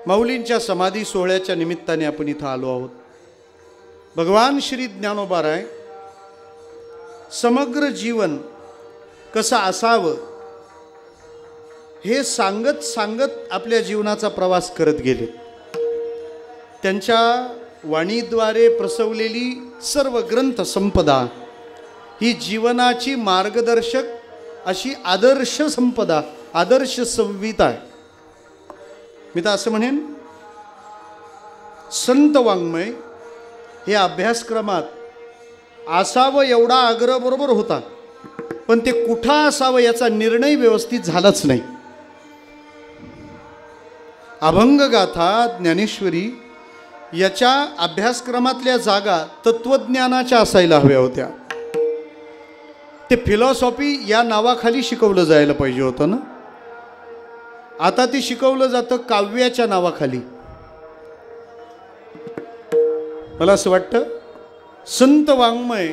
माऊलींच्या समाधी सोहळ्याच्या निमित्ताने आपण इथं आलो आहोत। भगवान श्री ज्ञानोबाराय समग्र जीवन कसं असावं हे सांगत सांगत आपल्या जीवनाचा प्रवास करत गेले। त्यांच्या वाणीद्वारे प्रसवलेली सर्व ग्रंथ संपदा ही जीवनाची मार्गदर्शक अशी आदर्श संपदा, आदर्श संहिता आहे। मी तर असं म्हणेन, संत वाङ्मय हे अभ्यासक्रमात असावं एवढा आग्रह बरोबर होता, पण ते कुठं असावं याचा निर्णय व्यवस्थित झालाच नाही। अभंगगाथा, ज्ञानेश्वरी याच्या अभ्यासक्रमातल्या जागा तत्वज्ञानाच्या असायला हव्या होत्या। ते फिलॉसॉफी या नावाखाली शिकवलं जायला पाहिजे होतं ना। आता ते शिकवलं जातं काव्याच्या नावाखाली। मला असं वाटतं संत वाङ्मय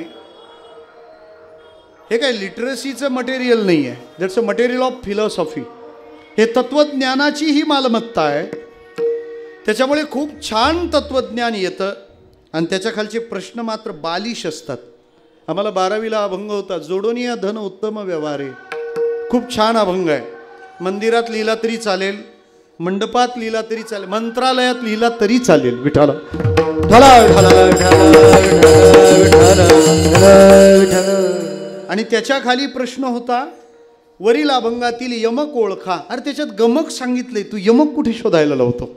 हे काय लिटरसीचं मटेरियल नाही आहे, that's a material of philosophy. हे तत्वज्ञानाची ही मालमत्ता आहे। त्याच्यामुळे खूप छान तत्वज्ञान येतं आणि त्याच्या खालचे प्रश्न मात्र बालिश असतात। आम्हाला 12वीला अभंग होता, जोडोनिया धन उत्तम व्यवहारे, खूप छान अभंग आहे। मंदिरात लिहिला तरी चालेल, मंडपात लिहिला तरी चालेल, मंत्रालयात लिहिला तरी चालेल। विठाला आणि त्याच्या खाली प्रश्न होता, वरील अभंगातील यमक ओळखा। अरे त्याच्यात गमक सांगितले, तू यमक कुठे शोधायला लावतो?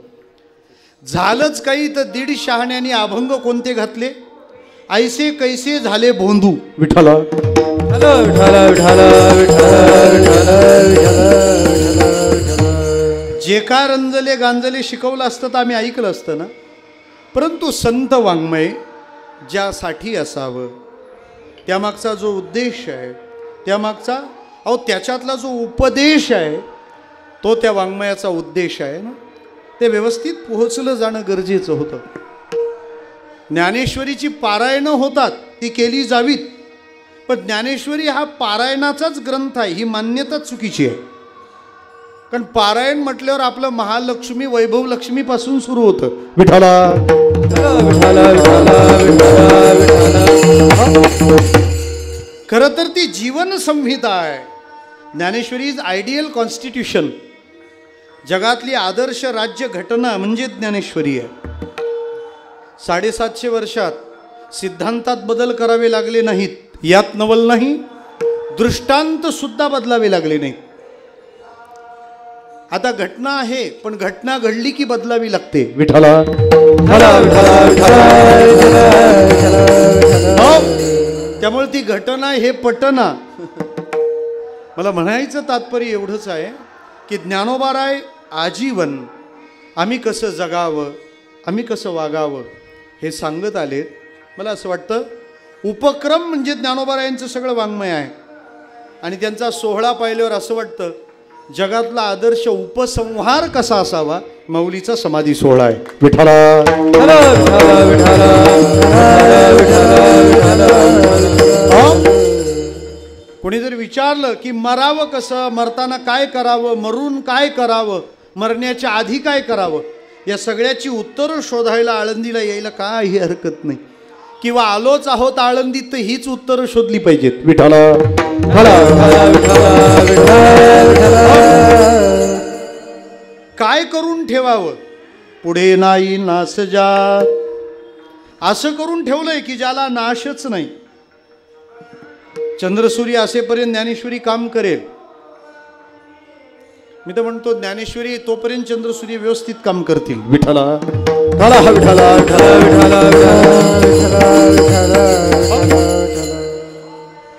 झालंच काही तर 1.5 शहाण्याने अभंग कोणते घातले? ऐसे कैसे झाले भोंदू। विठाला जे का रंजले गांजले शिकवलं असतं तर आम्ही ऐकलं असतं ना। परंतु संत वाङ्मय ज्यासाठी असावं, त्यामागचा जो उद्देश आहे, त्यामागचा त्याच्यातला जो उपदेश आहे, तो त्या वाङ्मयाचा उद्देश आहे ना, ते व्यवस्थित पोहोचलं जाणं गरजेचं होतं। ज्ञानेश्वरीची पारायणं होतात, ती केली जावीत, पण ज्ञानेश्वरी हा पारायणाचाच ग्रंथ आहे ही मान्यता चुकीची आहे। कारण पारायण म्हटल्यावर आपलं महालक्ष्मी वैभव लक्ष्मीपासून सुरू होतं। विठाला खरं तर ती जीवन संहिता आहे। Dnyaneshwari is ideal constitution. जगातली आदर्श राज्य घटना म्हणजे ज्ञानेश्वरी आहे। 750 वर्षात सिद्धांतात बदल करावे लागले नाहीत, यात नवल नाही, दृष्टांत सुद्धा बदलावे लागले नाहीत। आता घटना आहे, पण घटना घडली की बदलावी लागते। विठाला त्यामुळे ती घटना हे पटना। मला म्हणायचं तात्पर्य एवढंच आहे की ज्ञानोबाराय आजीवन आम्ही कसं जगावं, आम्ही कसं वागावं हे सांगत आलेत। मला असं वाटतं उपक्रम म्हणजे ज्ञानोबारायांचं सगळं वाङ्मय आहे। आणि त्यांचा सोहळा पाहिल्यावर असं वाटतं जगातला आदर्श उपसंहार कसा असावा, माऊलीचा समाधी सोहळा आहे। विठाला कोणी जर विचारलं की मरावं कसं, मरताना काय करावं, मरून काय करावं, मरण्याच्या आधी काय करावं, या सगळ्याची उत्तरं शोधायला आळंदीला यायला काही हरकत नाही। किंवा आलोच आहोत आळंदीत तर हीच उत्तरं शोधली पाहिजेत। विठाला काय करून ठेवावं, पुढे नाही नाश जा, असं करून ठेवलंय की ज्याला नाशच नाही। चंद्रसूर्य असेपर्यंत ज्ञानेश्वरी काम करेल। मी तर म्हणतो ज्ञानेश्वरी तोपर्यंत चंद्रसूर्य व्यवस्थित काम करतील। विठाला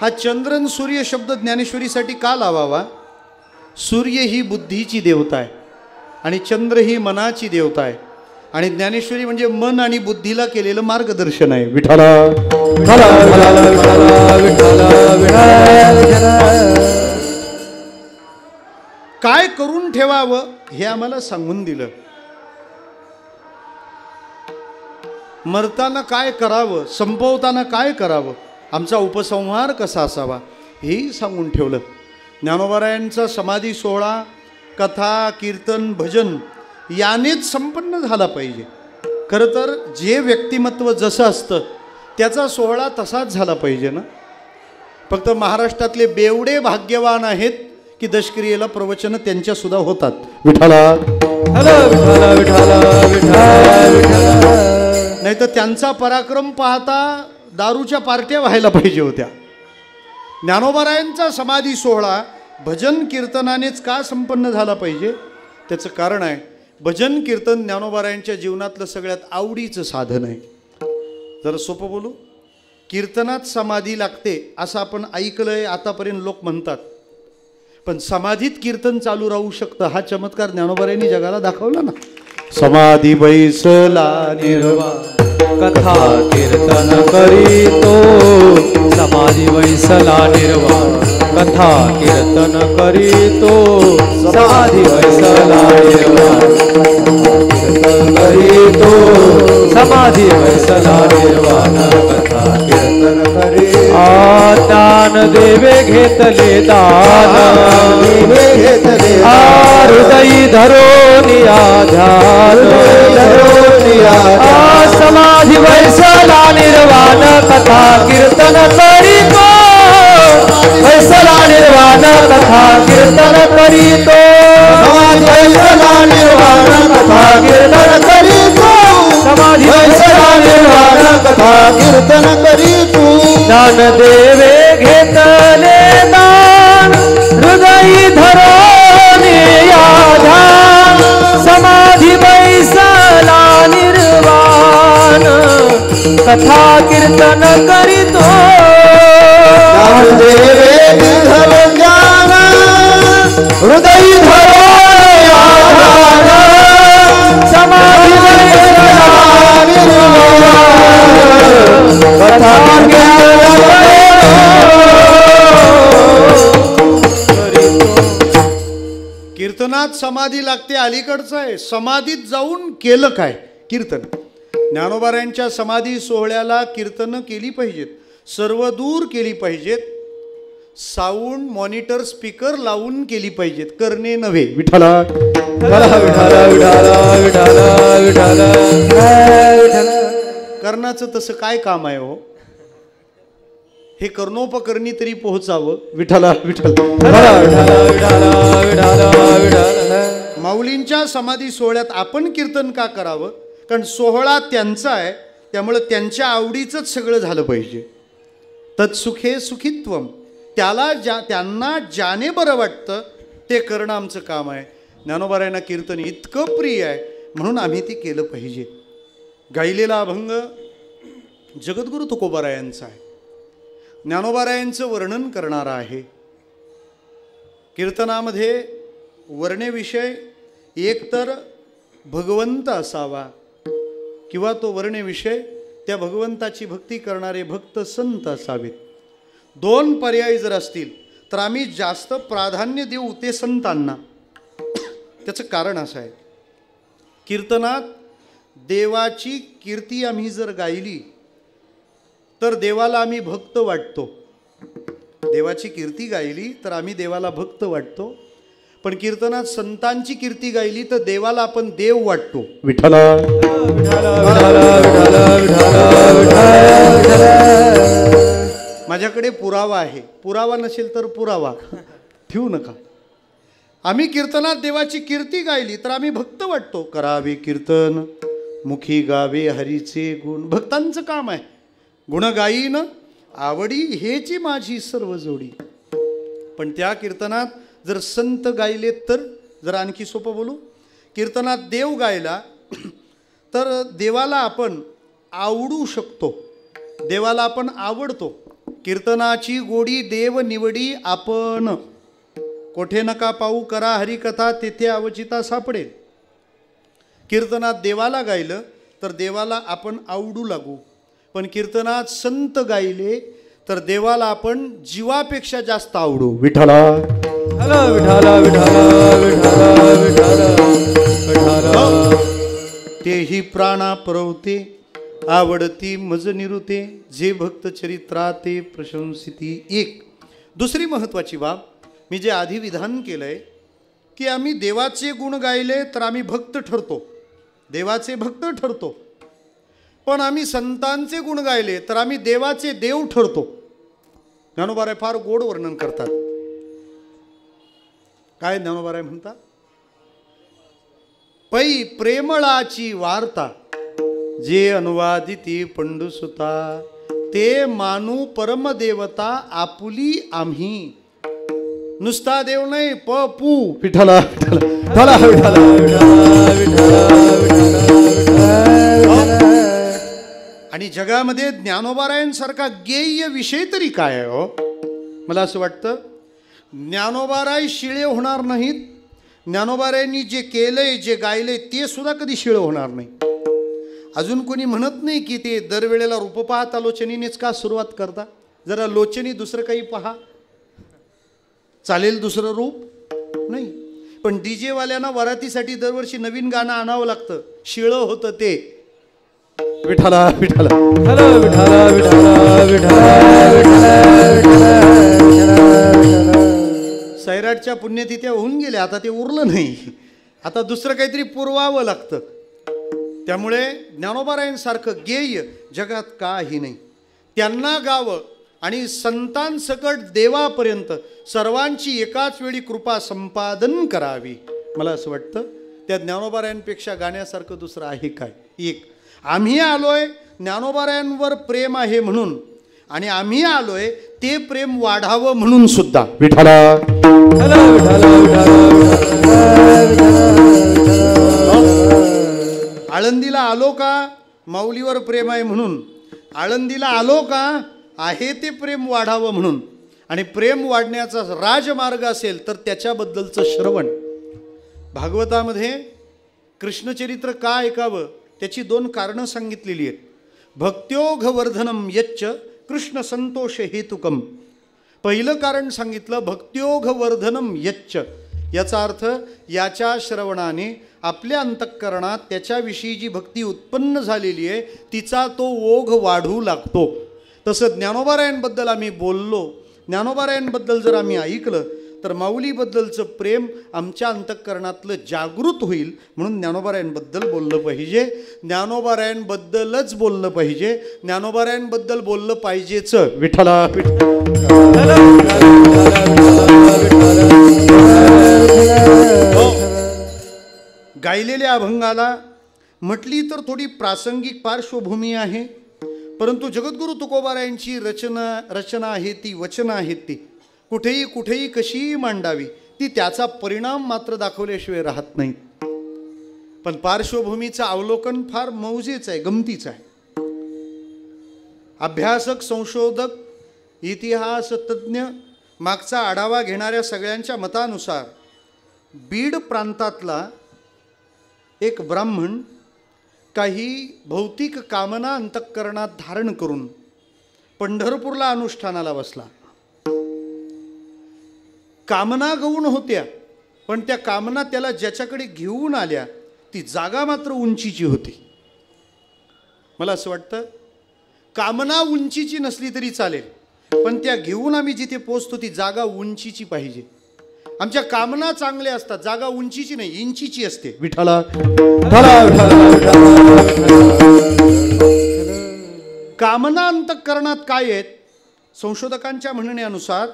हा चंद्रन सूर्य शब्द ज्ञानेश्वरीसाठी का लावावा? सूर्य ही बुद्धीची देवता आहे आणि चंद्र ही मनाची देवता आहे आणि ज्ञानेश्वरी म्हणजे मन आणि बुद्धीला केलेलं मार्गदर्शन आहे। विठाला काय करून ठेवावं हे आम्हाला सांगून दिलं। मरताना काय करावं, संपवताना काय करावं, आमचा उपसंहार कसा असावा हेही सांगून ठेवलं। ज्ञानोबारायांचा समाधी सोहळा, कथा, कीर्तन, भजन यानेच संपन्न झाला पाहिजे. खरं तर जे व्यक्तिमत्व जसं असतं त्याचा सोहळा तसाच झाला पाहिजे ना. फक्त महाराष्ट्रातले बेवडे भाग्यवान आहेत की दशक्रियेला प्रवचन त्यांच्या सुद्धा होतात. विठाला नाही तर त्यांचा पराक्रम पाहता दारूच्या पार्ट्या व्हायला पाहिजे होत्या. ज्ञानोबारायांचा समाधी सोहळा भजन कीर्तनानेच का संपन्न झाला पाहिजे? त्याचं कारण आहे, भजन कीर्तन ज्ञानोबारायांच्या जीवनातलं सगळ्यात आवडीचं साधन आहे. जरा सोपं बोलू, कीर्तनात समाधी लागते असं आपण ऐकलंय, आतापर्यंत लोक म्हणतात. पण समाधीत कीर्तन चालू राहू शकतं हा चमत्कार ज्ञानोबारायांनी जगाला दाखवला ना. समाधी बैसला निर्वाण कथा कीर्तन करीतो, समाधी बैसला निर्वाण कथा कीर्तन करीतो, समाधी बैसला निर्वाण कीर्तन करीतो, समाधी बैसला निर्वाण कथा कीर्तन करीतो. दान देवे घेतले दान, हृदयी धरोनिया ध्यान, समाधी बैसला निर्वाण कथा कीर्तन करीतो, बैसला निर्वाण कथा कीर्तन करीतो, बैसला निर्वाण कथा कीर्तन करीतो, समाधी बैसला निर्वाण कथा कीर्तन करीतो. दान देवे घेतले दान, हृदयी धरोनिया ध्यान, समाधी बैसला निर्वाण कथा कीर्तन करीतो. दान देवे घेतले ज्ञान, हृदयी धरोनिया ध्यान, समाधी बैसला निर्वाण कथा कीर्तन कीर्तनात समाधी लागते अलीकडचं आहे. समाधीत जाऊन केलं काय? कीर्तन. ज्ञानोबारायांच्या समाधी सोहळ्याला कीर्तनं केली पाहिजेत, सर्व दूर केली पाहिजेत, साऊंड मॉनिटर स्पीकर लावून केली पाहिजेत, करणे नव्हे. विठाला कर्णाचं तसं काय काम आहे हो? हे कर्णोपकरणी तरी पोहोचावं. विठाला विठाला. माऊलींच्या समाधी सोहळ्यात आपण कीर्तन का करावं? कारण सोहळा त्यांचा आहे, त्यामुळे त्यांच्या आवडीचंच सगळं झालं पाहिजे. तत्सुखे सुखित्वम, त्यांना ज्याने बरं वाटतं ते करणं आमचं काम आहे. ज्ञानोबारायांना कीर्तन इतकं प्रिय आहे म्हणून आम्ही ते केलं पाहिजे. गायलेला अभंग जगद्गुरु तुकोबारायांचा आहे, ज्ञानोबारायांचं वर्णन करणारा आहे. कीर्तनामध्ये वर्णेविषय एकतर भगवंत असावा किंवा तो वर्णेविषय त्या भगवंताची भक्ती करणारे भक्त संत असावेत. दोन पर्याय जर असतील तर आम्ही जास्त प्राधान्य देऊ ते संतांना. त्याचं कारण असं आहे, कीर्तनात देवाची कीर्ती आम्ही जर गायली तर देवाला आम्ही भक्त वाटतो. देवाची कीर्ती गायली तर आम्ही देवाला भक्त वाटतो. पण कीर्तनात संतांची कीर्ती गायली तर देवाला आपण देव वाटतो. विठ्ठला माझ्याकडे पुरावा आहे, पुरावा नसेल तर पुरावा ठेवू नका. आम्ही कीर्तनात देवाची कीर्ती गायली तर आम्ही भक्त वाटतो. करावे कीर्तन मुखी गावे हरीचे गुण, भक्तांचं काम आहे. गुण गाईन आवडी हेची माझी सर्व जोडी. पण त्या कीर्तनात जर संत गायले तर, जर आणखी सोपं बोलू, कीर्तनात देव गायला तर देवाला आपण आवडू शकतो, देवाला आपण आवडतो. कीर्तनाची गोडी देव निवडी आपण, कोठे नका पाहू करा हरिकथा तेथे अवचिता सापडेल. कीर्तनात देवाला गायलं तर देवाला आपण आवडू लागू. पण कीर्तनात संत गायले तर देवाला आपण जीवापेक्षा जास्त आवडू. विठ्ठला विठ्ठला विठ्ठला विठ्ठला विठ्ठला. तेही प्राणा परवते आवडती मज निरुते, जे भक्त चरित्राते प्रशंसिती. एक दुसरी महत्त्वाची बाब, मी जे आधी विधान केलं आहे की आम्ही देवाचे गुण गायले तर आम्ही भक्त ठरतो, देवाचे भक्त ठरतो. पण आम्ही संतांचे गुण गायले तर आम्ही देवाचे देव ठरतो. ज्ञानोबाराय फार गोड वर्णन करतात. काय ज्ञानोबाराय म्हणतात? पै प्रेमळाची वार्ता जे अनुवादिती पंडुसुता, ते मानू परमदेवता आपुली आम्ही. नुसता देव नाही, पू विठ्ठला विठ्ठला आणि जगामध्ये ज्ञानोबारायांसारखा गेय विषय तरी काय आहे हो? मला असं वाटतं ज्ञानोबाराय शिळे होणार नाहीत. ज्ञानोबारायांनी जे केलंय, जे गायलंय ते सुद्धा कधी शिळं होणार नाही. अजून कोणी म्हणत नाही की ते दरवेळेला रूप पाहता लोचनीनेच का सुरुवात करता. जरा लोचनी दुसरं काही पहा, चालेल दुसरं रूप नाही. पण DJ वाल्यांना वरातीसाठी दरवर्षी नवीन गाणं आणावं लागतं. शिळं होतं ते. विठ्ठला विठ्ठला विठ्ठला सैराटच्या पुण्यतिथ्या होऊन गेल्या, आता ते उरलं नाही. आता दुसरं काहीतरी पुरवावं लागतं. त्यामुळे ज्ञानोबारायांसारखं गेय जगात काही नाही. त्यांना गावं आणि संतांसकट देवापर्यंत सर्वांची एकाच वेळी कृपा संपादन करावी. मला असं वाटतं त्या ज्ञानोबारायांपेक्षा गाण्यासारखं दुसरं आहे काय? एक, आम्ही आलोय ज्ञानोबारायांवर प्रेम आहे म्हणून, आणि आम्ही आलोय ते प्रेम वाढावं म्हणून सुद्धा. विठ्ठला आळंदीला आलो का माऊलीवर प्रेम आहे म्हणून, आळंदीला आलो का आहे ते प्रेम वाढावं म्हणून. आणि प्रेम वाढण्याचा राजमार्ग असेल तर त्याच्याबद्दलचं श्रवण. भागवतामध्ये कृष्णचरित्र का ऐकावं त्याची 2 कारणं सांगितलेली आहेत. भक्त्योघवर्धनम यच्च कृष्ण संतोष हेतुकम. पहिलं कारण सांगितलं भक्त्योघवर्धनम यच्च. याचा अर्थ याच्या श्रवणाने आपल्या अंतःकरणात त्याच्याविषयी जी भक्ती उत्पन्न झालेली आहे तिचा तो ओघ वाढू लागतो. तसं ज्ञानोबारायांबद्दल आम्ही बोललो, ज्ञानोबारायांबद्दल जर आम्ही ऐकलं तर माऊलीबद्दलचं प्रेम आमच्या अंतःकरणातलं जागृत होईल. म्हणून ज्ञानोबारायांबद्दल बोललं पाहिजे, ज्ञानोबारायांबद्दलच बोललं पाहिजे, ज्ञानोबारायांबद्दल बोललं पाहिजेच. विठ्ठला गायलेल्या अभंगाला म्हटली तर थोडी प्रासंगिक पार्श्वभूमी आहे, परंतु जगद्गुरु तुकोबारायांची रचना आहे ती, वचनं आहेत ती, कुठेही कुठेही कशीही मांडावी ती त्याचा परिणाम मात्र दाखवल्याशिवाय राहत नाही. पण पार्श्वभूमीचं अवलोकन फार मौजेचं आहे, गमतीचं आहे. अभ्यासक, संशोधक, इतिहास तज्ज्ञ मागचा आढावा घेणाऱ्या सगळ्यांच्या मतानुसार बीड प्रांतातला एक ब्राह्मण काही भौतिक कामना अंतःकरणात धारण करून पंढरपूरला अनुष्ठानाला बसला. कामना गौण होत्या, पण त्या कामना त्याला ज्याच्याकडे घेऊन आल्या ती जागा मात्र उंचीची होती. मला असं वाटतं कामना उंचीची नसली तरी चालेल, पण त्या घेऊन आम्ही जिथे पोचतो ती जागा उंचीची पाहिजे. आमच्या कामना चांगल्या असतात, जागा उंचीची नाही इंचीची असते. विठ्ठला कामना अंतःकरणात काय आहेत? संशोधकांच्या म्हणण्यानुसार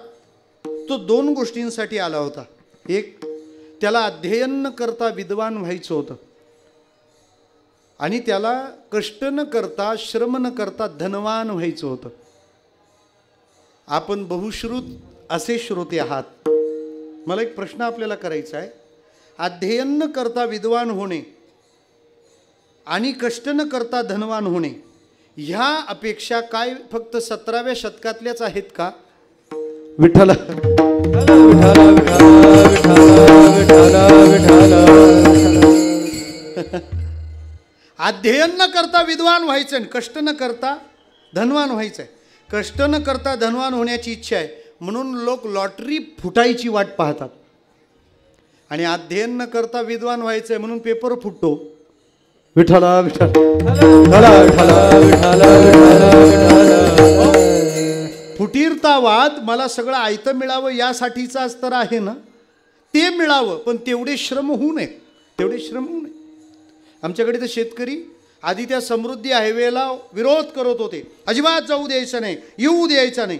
तो 2 गोष्टींसाठी आला होता. एक, त्याला अध्ययन न करता विद्वान व्हायचं होतं, आणि त्याला कष्ट न करता श्रम न करता धनवान व्हायचं होतं. आपण बहुश्रुत असे श्रोते आहात. मला एक प्रश्न आपल्याला करायचा आहे. अध्ययन न करता विद्वान होणे आणि कष्ट न करता धनवान होणे ह्या अपेक्षा काय फक्त 17व्या शतकातल्याच आहेत का? विठ्ठल अध्ययन न करता विद्वान व्हायचं आणि कष्ट न करता धनवान व्हायचं आहे. कष्ट न करता धनवान होण्याची इच्छा आहे म्हणून लोक लॉटरी फुटायची वाट पाहतात, आणि अध्ययन न करता विद्वान व्हायचं आहे म्हणून पेपर फुटतो. विठ्ठला फुटीरतावाद मला सगळं आयतं मिळावं यासाठीचाच तर आहे ना. ते मिळावं, पण तेवढे श्रम होऊ नये, तेवढे श्रम होऊ नये. आमच्याकडे तर शेतकरी आधी त्या समृद्धी हायवेला विरोध करत होते, अजिबात जाऊ द्यायचं नाही, येऊ द्यायचं नाही.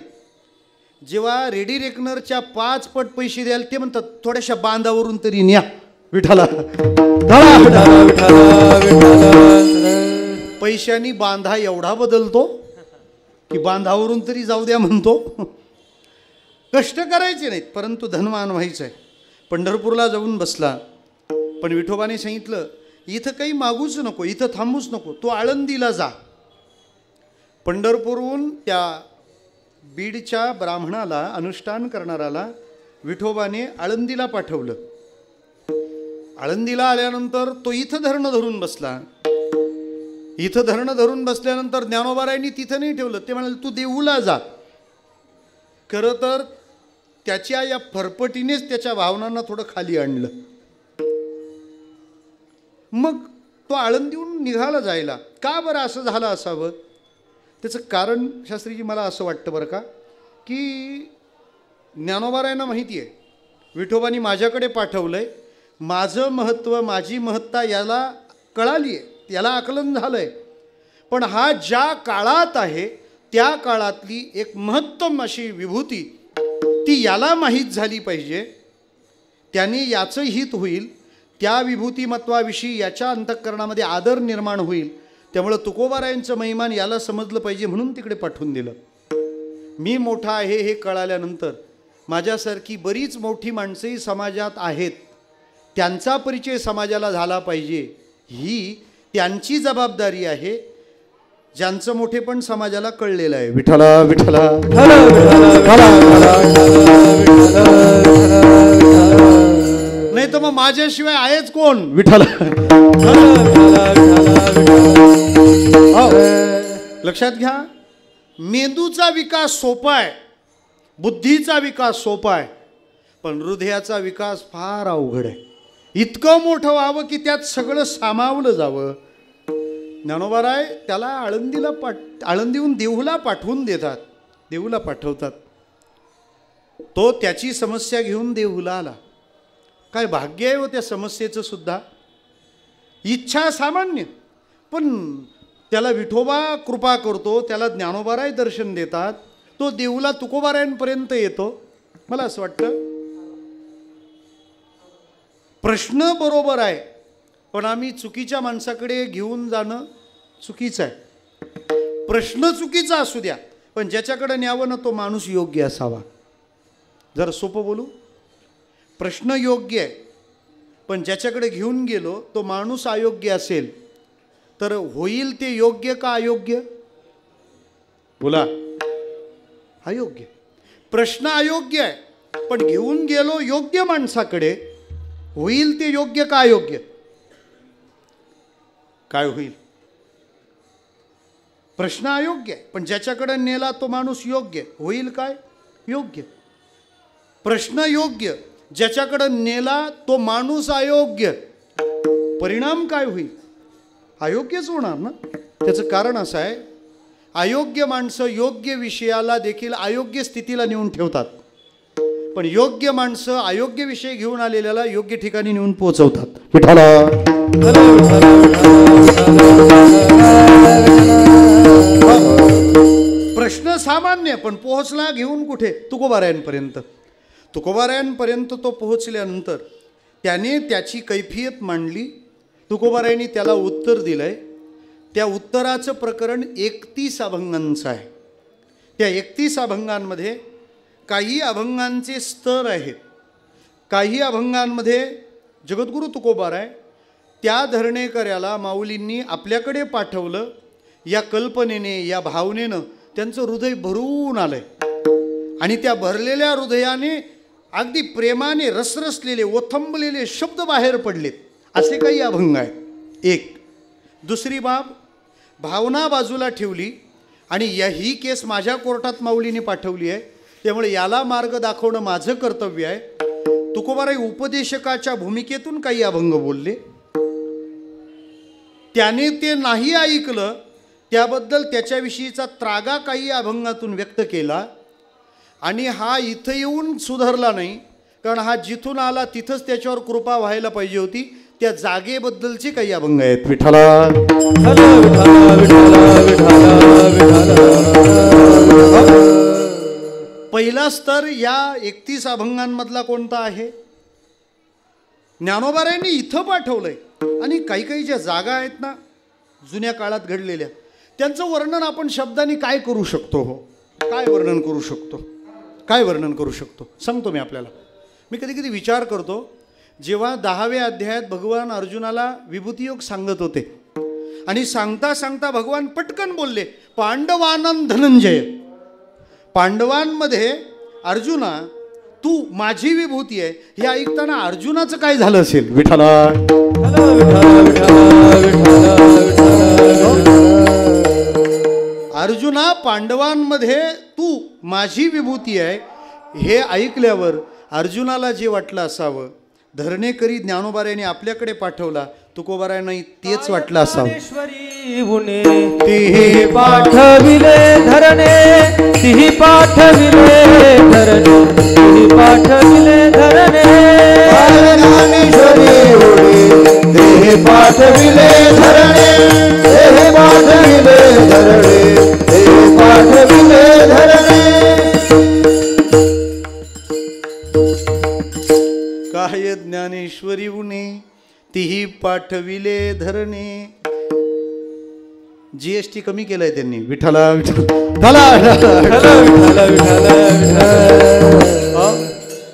जेव्हा रेडी रेकनरच्या 5 पट पैसे द्याल ते म्हणतात थोड्याशा बांधावरून तरी न्या विठाला. पैशानी बांधा एवढा बदलतो की बांधावरून तरी जाऊ द्या म्हणतो. कष्ट करायचे नाहीत, परंतु धनवान व्हायचं आहे. पंढरपूरला जाऊन बसला, पण विठोबाने सांगितलं इथं काही मागूच नको, इथं थांबूच नको, तो आळंदीला जा. पंढरपूरहून त्या बीडच्या ब्राह्मणाला, अनुष्ठान करणाराला विठोबाने आळंदीला पाठवलं. आळंदीला आल्यानंतर तो इथं धरणं धरून बसला. इथं धरणं धरून बसल्यानंतर ज्ञानोबारायांनी तिथं नाही ठेवलं, ते म्हणाले तू देऊला जा. खरं तर त्याच्या या फरफटीनेच त्याच्या भावनांना थोडं खाली आणलं. मग तो आळंदीहून निघाला जायला. का बरं असं झालं असावं? त्याचं कारण शास्त्रीजी मला असं वाटतं बरं का, की ज्ञानोबारायांना माहिती आहे विठोबानी माझ्याकडे पाठवलं आहे, माझं महत्त्व, माझी महत्ता याला कळाली आहे, याला आकलन झालं आहे. पण हा ज्या काळात आहे त्या काळातली एक महत्तम अशी विभूती ती याला माहीत झाली पाहिजे, त्याने याचं हित होईल, त्या विभूतिमत्वाविषयी याच्या अंतःकरणामध्ये आदर निर्माण होईल. त्यामुळं तुकोबारायांचं महिमान याला समजलं पाहिजे म्हणून तिकडे पाठवून दिलं. मी मोठा आहे हे कळाल्यानंतर माझ्यासारखी बरीच मोठी माणसंही समाजात आहेत, त्यांचा परिचय समाजाला झाला पाहिजे, ही त्यांची जबाबदारी आहे, ज्यांचं मोठेपण समाजाला कळलेलं आहे. विठ्ठला विठ्ठला नाही तर मग माझ्याशिवाय आहेच कोण? विठ्ठला. लक्षात घ्या, मेंदूचा विकास सोपा आहे, बुद्धीचा विकास सोपा आहे, पण हृदयाचा विकास फार अवघड आहे. इतकं मोठं व्हावं की त्यात सगळं सामावलं जावं. ज्ञानोबाराय त्याला आळंदीहून देहूला पाठवून देतात, देहूला पाठवतात. तो त्याची समस्या घेऊन देहूला आला. काय भाग्य आहे हो त्या समस्येचं सुद्धा. इच्छा सामान्य, पण त्याला विठोबा कृपा करतो, त्याला ज्ञानोबाराय दर्शन देतात, तो देहूला तुकोबारायांपर्यंत येतो. मला असं वाटतं प्रश्न बरोबर आहे, पण आम्ही चुकीच्या माणसाकडे घेऊन जाणं चुकीचं आहे. प्रश्न चुकीचा असू द्या, पण ज्याच्याकडे न्यावं ना तो माणूस योग्य असावा. जरा सोपं बोलू, प्रश्न योग्य आहे, पण ज्याच्याकडे घेऊन गेलो तो माणूस अयोग्य असेल तर होईल ते योग्य का अयोग्य? बोला. अयोग्य. प्रश्न अयोग्य आहे, पण घेऊन गेलो योग्य माणसाकडे, होईल ते योग्य का अयोग्य? काय होईल? प्रश्न अयोग्य आहे, पण ज्याच्याकडे नेला तो माणूस योग्य, होईल काय? योग्य. प्रश्न योग्य, ज्याच्याकडे नेला तो माणूस अयोग्य, परिणाम काय होईल? अयोग्यच होणार ना. त्याचं कारण असं आहे, अयोग्य माणसं योग्य विषयाला देखील अयोग्य स्थितीला नेऊन ठेवतात, पण योग्य माणसं अयोग्य विषय घेऊन आलेल्याला योग्य ठिकाणी नेऊन पोहोचवतात. विठ्ठला. प्रश्न सामान्य, पण पोहोचला घेऊन कुठे? तुकोबारायांपर्यंत. तुकोबारायांपर्यंत तो पोहोचल्यानंतर त्याने त्याची कैफियत मांडली. तुकोबारायांनी त्याला उत्तर दिलंय. त्या उत्तराचं प्रकरण 31 अभंगांचं आहे. त्या 31 अभंगांमध्ये काही अभंगांचे स्तर आहेत. काही अभंगांमध्ये जगद्गुरु तुकोबाराय त्या धरणेकऱ्याला माऊलींनी आपल्याकडे पाठवलं, या कल्पनेने, या भावनेनं त्यांचं हृदय भरून आलंय. आणि त्या भरलेल्या हृदयाने अगदी प्रेमाने रसरसलेले, ओथंबलेले शब्द बाहेर पडलेत, असे काही अभंग आहेत. एक. दुसरी बाब, भावना बाजूला ठेवली आणि ही केस माझ्या कोर्टात माऊलीने पाठवली आहे, त्यामुळे याला मार्ग दाखवणं माझं कर्तव्य आहे. तुकोबाराय उपदेशकाच्या भूमिकेतून काही अभंग बोलले. त्याने ते नाही ऐकलं, त्याबद्दल त्याच्याविषयीचा त्रागा काही अभंगातून व्यक्त केला. आणि हा इथं येऊन सुधारला नाही, कारण हा जिथून आला तिथंच त्याच्यावर कृपा व्हायला पाहिजे होती. त्या जागेबद्दलचे काही अभंग आहेत. विठ्ठला पहिला स्तर या 31 अभंगांमधला कोणता आहे? ज्ञानोबारायांनी इथं पाठवलंय. आणि काही काही ज्या जागा आहेत ना जुन्या काळात घडलेल्या, त्यांचं वर्णन आपण शब्दांनी काय करू शकतो? हो, काय वर्णन करू शकतो? काय वर्णन करू शकतो सांगतो मी आपल्याला. मी कधी कधी विचार करतो, जेव्हा 10व्या अध्यायात भगवान अर्जुनाला विभूतियोग सांगत होते आणि सांगता सांगता भगवान पटकन बोलले पांडवानंद धनंजय. पांडवांमध्ये अर्जुना तू माझी विभूती आहे हे ऐकताना अर्जुनाचं काय झालं असेल? विठ्ठला अर्जुना पांडवांमध्ये तू माझी विभूती आहे हे ऐकल्यावर अर्जुनाला जे वाटलं असावं, धरणेकरी ज्ञानोबारायांनी आपल्याकडे पाठवला, तुकोबारायांनाही तेच वाटलं असावं. तिही पाठविले धरणे, तिही पाठविले धरणे, तिही पाठविले धरणे, ज्ञानेश्वरी उडे तिही पाठविले धरणे, तिही पाठविले धरणे, तिही पाठविले धरणे. काय ज्ञानेश्वरी उणे तिही पाठविले धरणे. GST कमी केलाय त्यांनी. विठ्ठला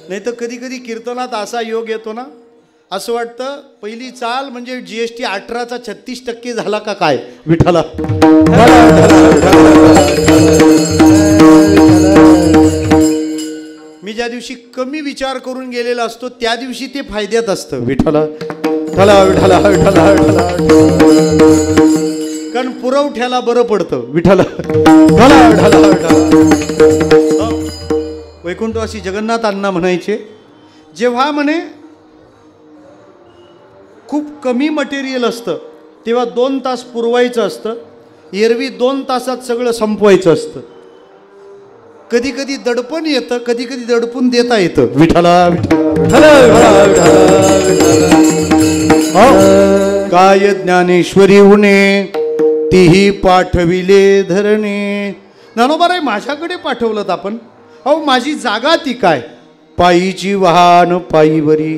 नाही तर कधी कधी कीर्तनात असा योग येतो ना, असं वाटतं पहिली चाल म्हणजे GST 18चा 36% झाला का काय. विठ्ठला मी ज्या दिवशी कमी विचार करून गेलेला असतो त्या दिवशी ते फायद्यात असतं. विठ्ठला विठ्ठला विठ्ठला विठ्ठला विठ्ठला, कारण पुरवठ्याला बरं पडतं. विठ्ठला विठ्ठला विठ्ठला विठ्ठला. वैकुंठवासी जगन्नाथ अण्णा म्हणायचे, जेव्हा म्हणे खूप कमी मटेरियल असतं तेव्हा 2 तास पुरवायचं असतं, एरवी 2 तासात सगळं संपवायचं असतं. कधी कधी दडपण येतं, कधी कधी दडपून देता येतं. विठ्ठला विठ्ठला काय ज्ञानेश्वरी उणे तिही पाठविले धरणे. ज्ञानोबाराय माझ्याकडे पाठवलं आपण. अहो माझी जागा ती काय? पायीची वाहन पायीवरी.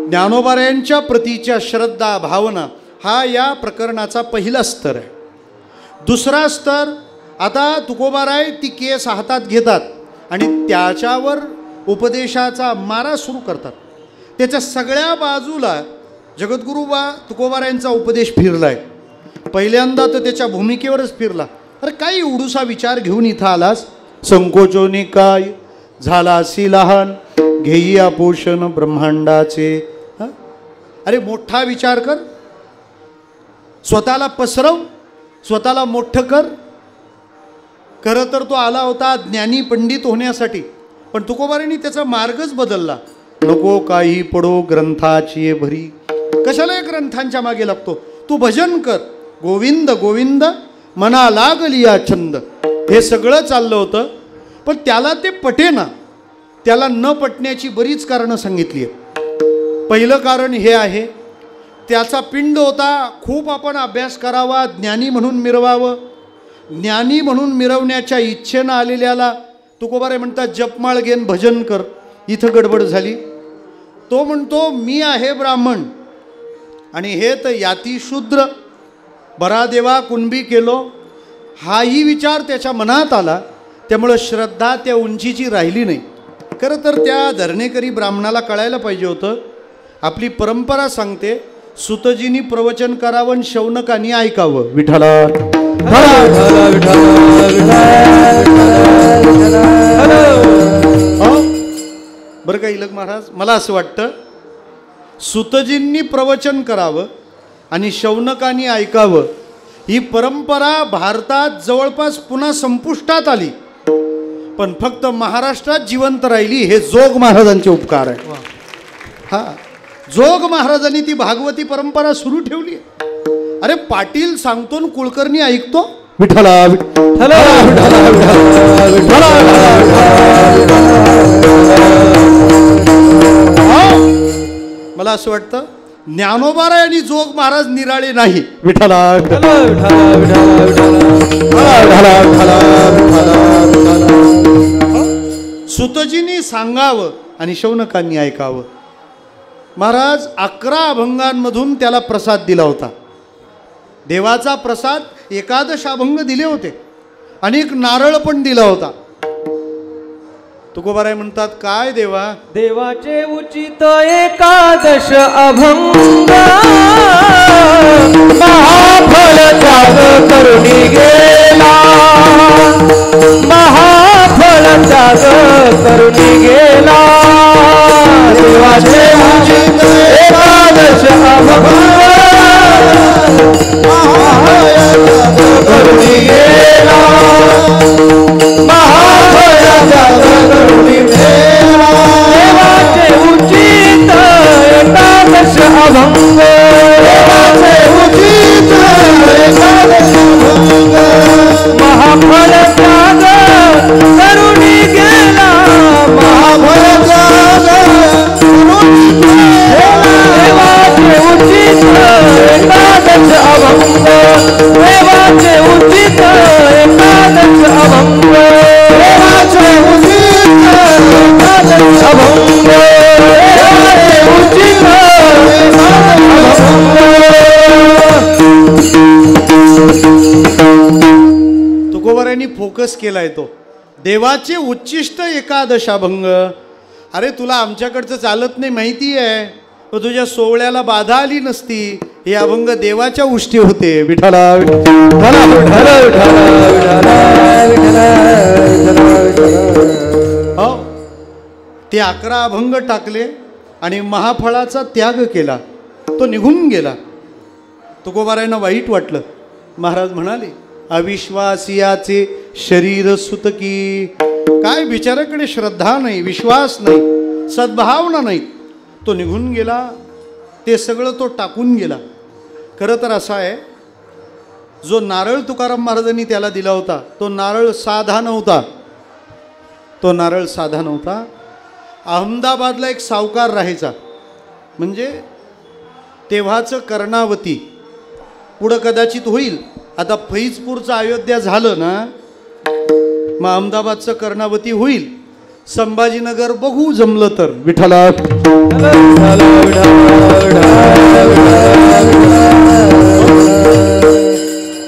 ज्ञानोबारायांच्या प्रतीच्या श्रद्धा भावना हा या प्रकरणाचा पहिला स्तर आहे. दुसरा स्तर, आता तुकोबाराय ती केस हातात घेतात आणि त्याच्यावर उपदेशाचा मारा सुरू करतात. त्याच्या सगळ्या बाजूला जगद्गुरू तुकोबारायांचा उपदेश फिरलाय. पहिल्यांदा तर त्याच्या भूमिकेवरच फिरला. अरे काही उडूसा विचार घेऊन इथं आलास, संकोचोनी काय झालासी लहान, घेई पोषण ब्रह्मांडाचे. अरे मोठा विचार कर, स्वतःला पसरव, स्वतःला मोठं कर. खरं तर तो आला होता ज्ञानी पंडित होण्यासाठी, पण तुकोबारांनी त्याचा मार्गच बदलला. नको काही पडो ग्रंथाची भरी. कशाला या ग्रंथांच्या मागे लागतो? तू भजन कर, गोविंद गोविंद मना लागली या छंद. हे सगळं चाललं होतं, पण त्याला ते पटेना. त्याला न पटण्याची बरीच कारणं सांगितली आहेत. पहिलं कारण हे आहे, त्याचा पिंड होता खूप आपण अभ्यास करावा, ज्ञानी म्हणून मिरवावं. ज्ञानी म्हणून मिरवण्याच्या इच्छेनं आलेल्याला तुकोबाराय म्हणतात जपमाळ घेन भजन कर. इथं गडबड झाली. तो म्हणतो मी आहे ब्राह्मण आणि हे तर याती शूद्र, बरा देवा कुणबी केलो. हाही विचार त्याच्या मनात आला. त्यामुळं श्रद्धा त्या उंचीची राहिली नाही. खरं तर त्या धरणेकरी ब्राह्मणाला कळायला पाहिजे होतं. आपली परंपरा सांगते सुतजीनी प्रवचन करावं, शौनकानी ऐकावं. विठ्ठला बरं का इलग महाराज, मला असं वाटतं सुतजींनी प्रवचन करावं आणि शौनकानी ऐकावं ही परंपरा भारतात जवळपास पुन्हा संपुष्टात आली, पण फक्त महाराष्ट्रात जिवंत राहिली. हे जोग महाराजांचे उपकार आहे. हा जोग महाराजांनी ती भागवती परंपरा सुरू ठेवली. अरे पाटील सांगतो न कुलकर्णी ऐकतो. विठ्ठला विठ्ठला विठ्ठला विठ्ठला मला असं वाटतं ज्ञानोबाराय आणि जोग महाराज निराळे नाही. विठ्ठला सुतजींनी सांगावं आणि शौनकांनी ऐकावं. महाराज 11 अभंगांमधून त्याला प्रसाद दिला होता. देवाचा प्रसाद एकादश अभंग दिले होते आणि एक नारळ पण दिला होता. तुकोबाराय म्हणतात काय देवा, देवाचे उचित एकादश अभंग महाफल त्याग करुणी गेला, महाफल त्याग करुणी गेला. देवाचे उचित एकादश अभंग महाफल त्याग करुणी गेला, महाफल त्याग करुणी गेला. देवाचे उचित एकादश अभंग, देवाचे उचित एकादश अभंग महाफल त्याग करुणी गेला, महाफल त्याग करुणी गेला. देवाचे उचित एकादश अभंग, देवाचे उचित एकादश अभंग, देवाचे उचित एकादश अभंग, देवाचे उचित एकादश अभंग. तुकोबारायांनी फोकस केलाय तो देवाचे उच्चिष्ट एकादश अभंग. अरे तुला आमच्याकडचं चालत नाही माहिती आहे, पण तुझ्या सोहळ्याला बाधा आली नसती. हे अभंग देवाच्या उष्टी होते. विठ्ठला हो ते 11 अभंग टाकले आणि महाफळाचा त्याग केला. तो निघून गेला. तुकोबारायांना वाईट वाटलं. महाराज म्हणाले अविश्वासियाचे शरीर सुतकी. काय बिचाऱ्याकडे श्रद्धा नाही, विश्वास नाही, सद्भावना नाही. तो निघून गेला. ते सगळं तो टाकून गेला. खरं तर असा आहे, जो नारळ तुकाराम महाराजांनी त्याला दिला होता तो नारळ साधा नव्हता. तो नारळ साधा नव्हता. अहमदाबादला एक सावकार राहायचा, म्हणजे तेव्हाचं कर्णावती. पुढं कदाचित होईल. आता फैजपूरचं अयोध्या झालं ना, मग अहमदाबादचं कर्णावती होईल. संभाजीनगर बघू जमलं तर. विठ्ठला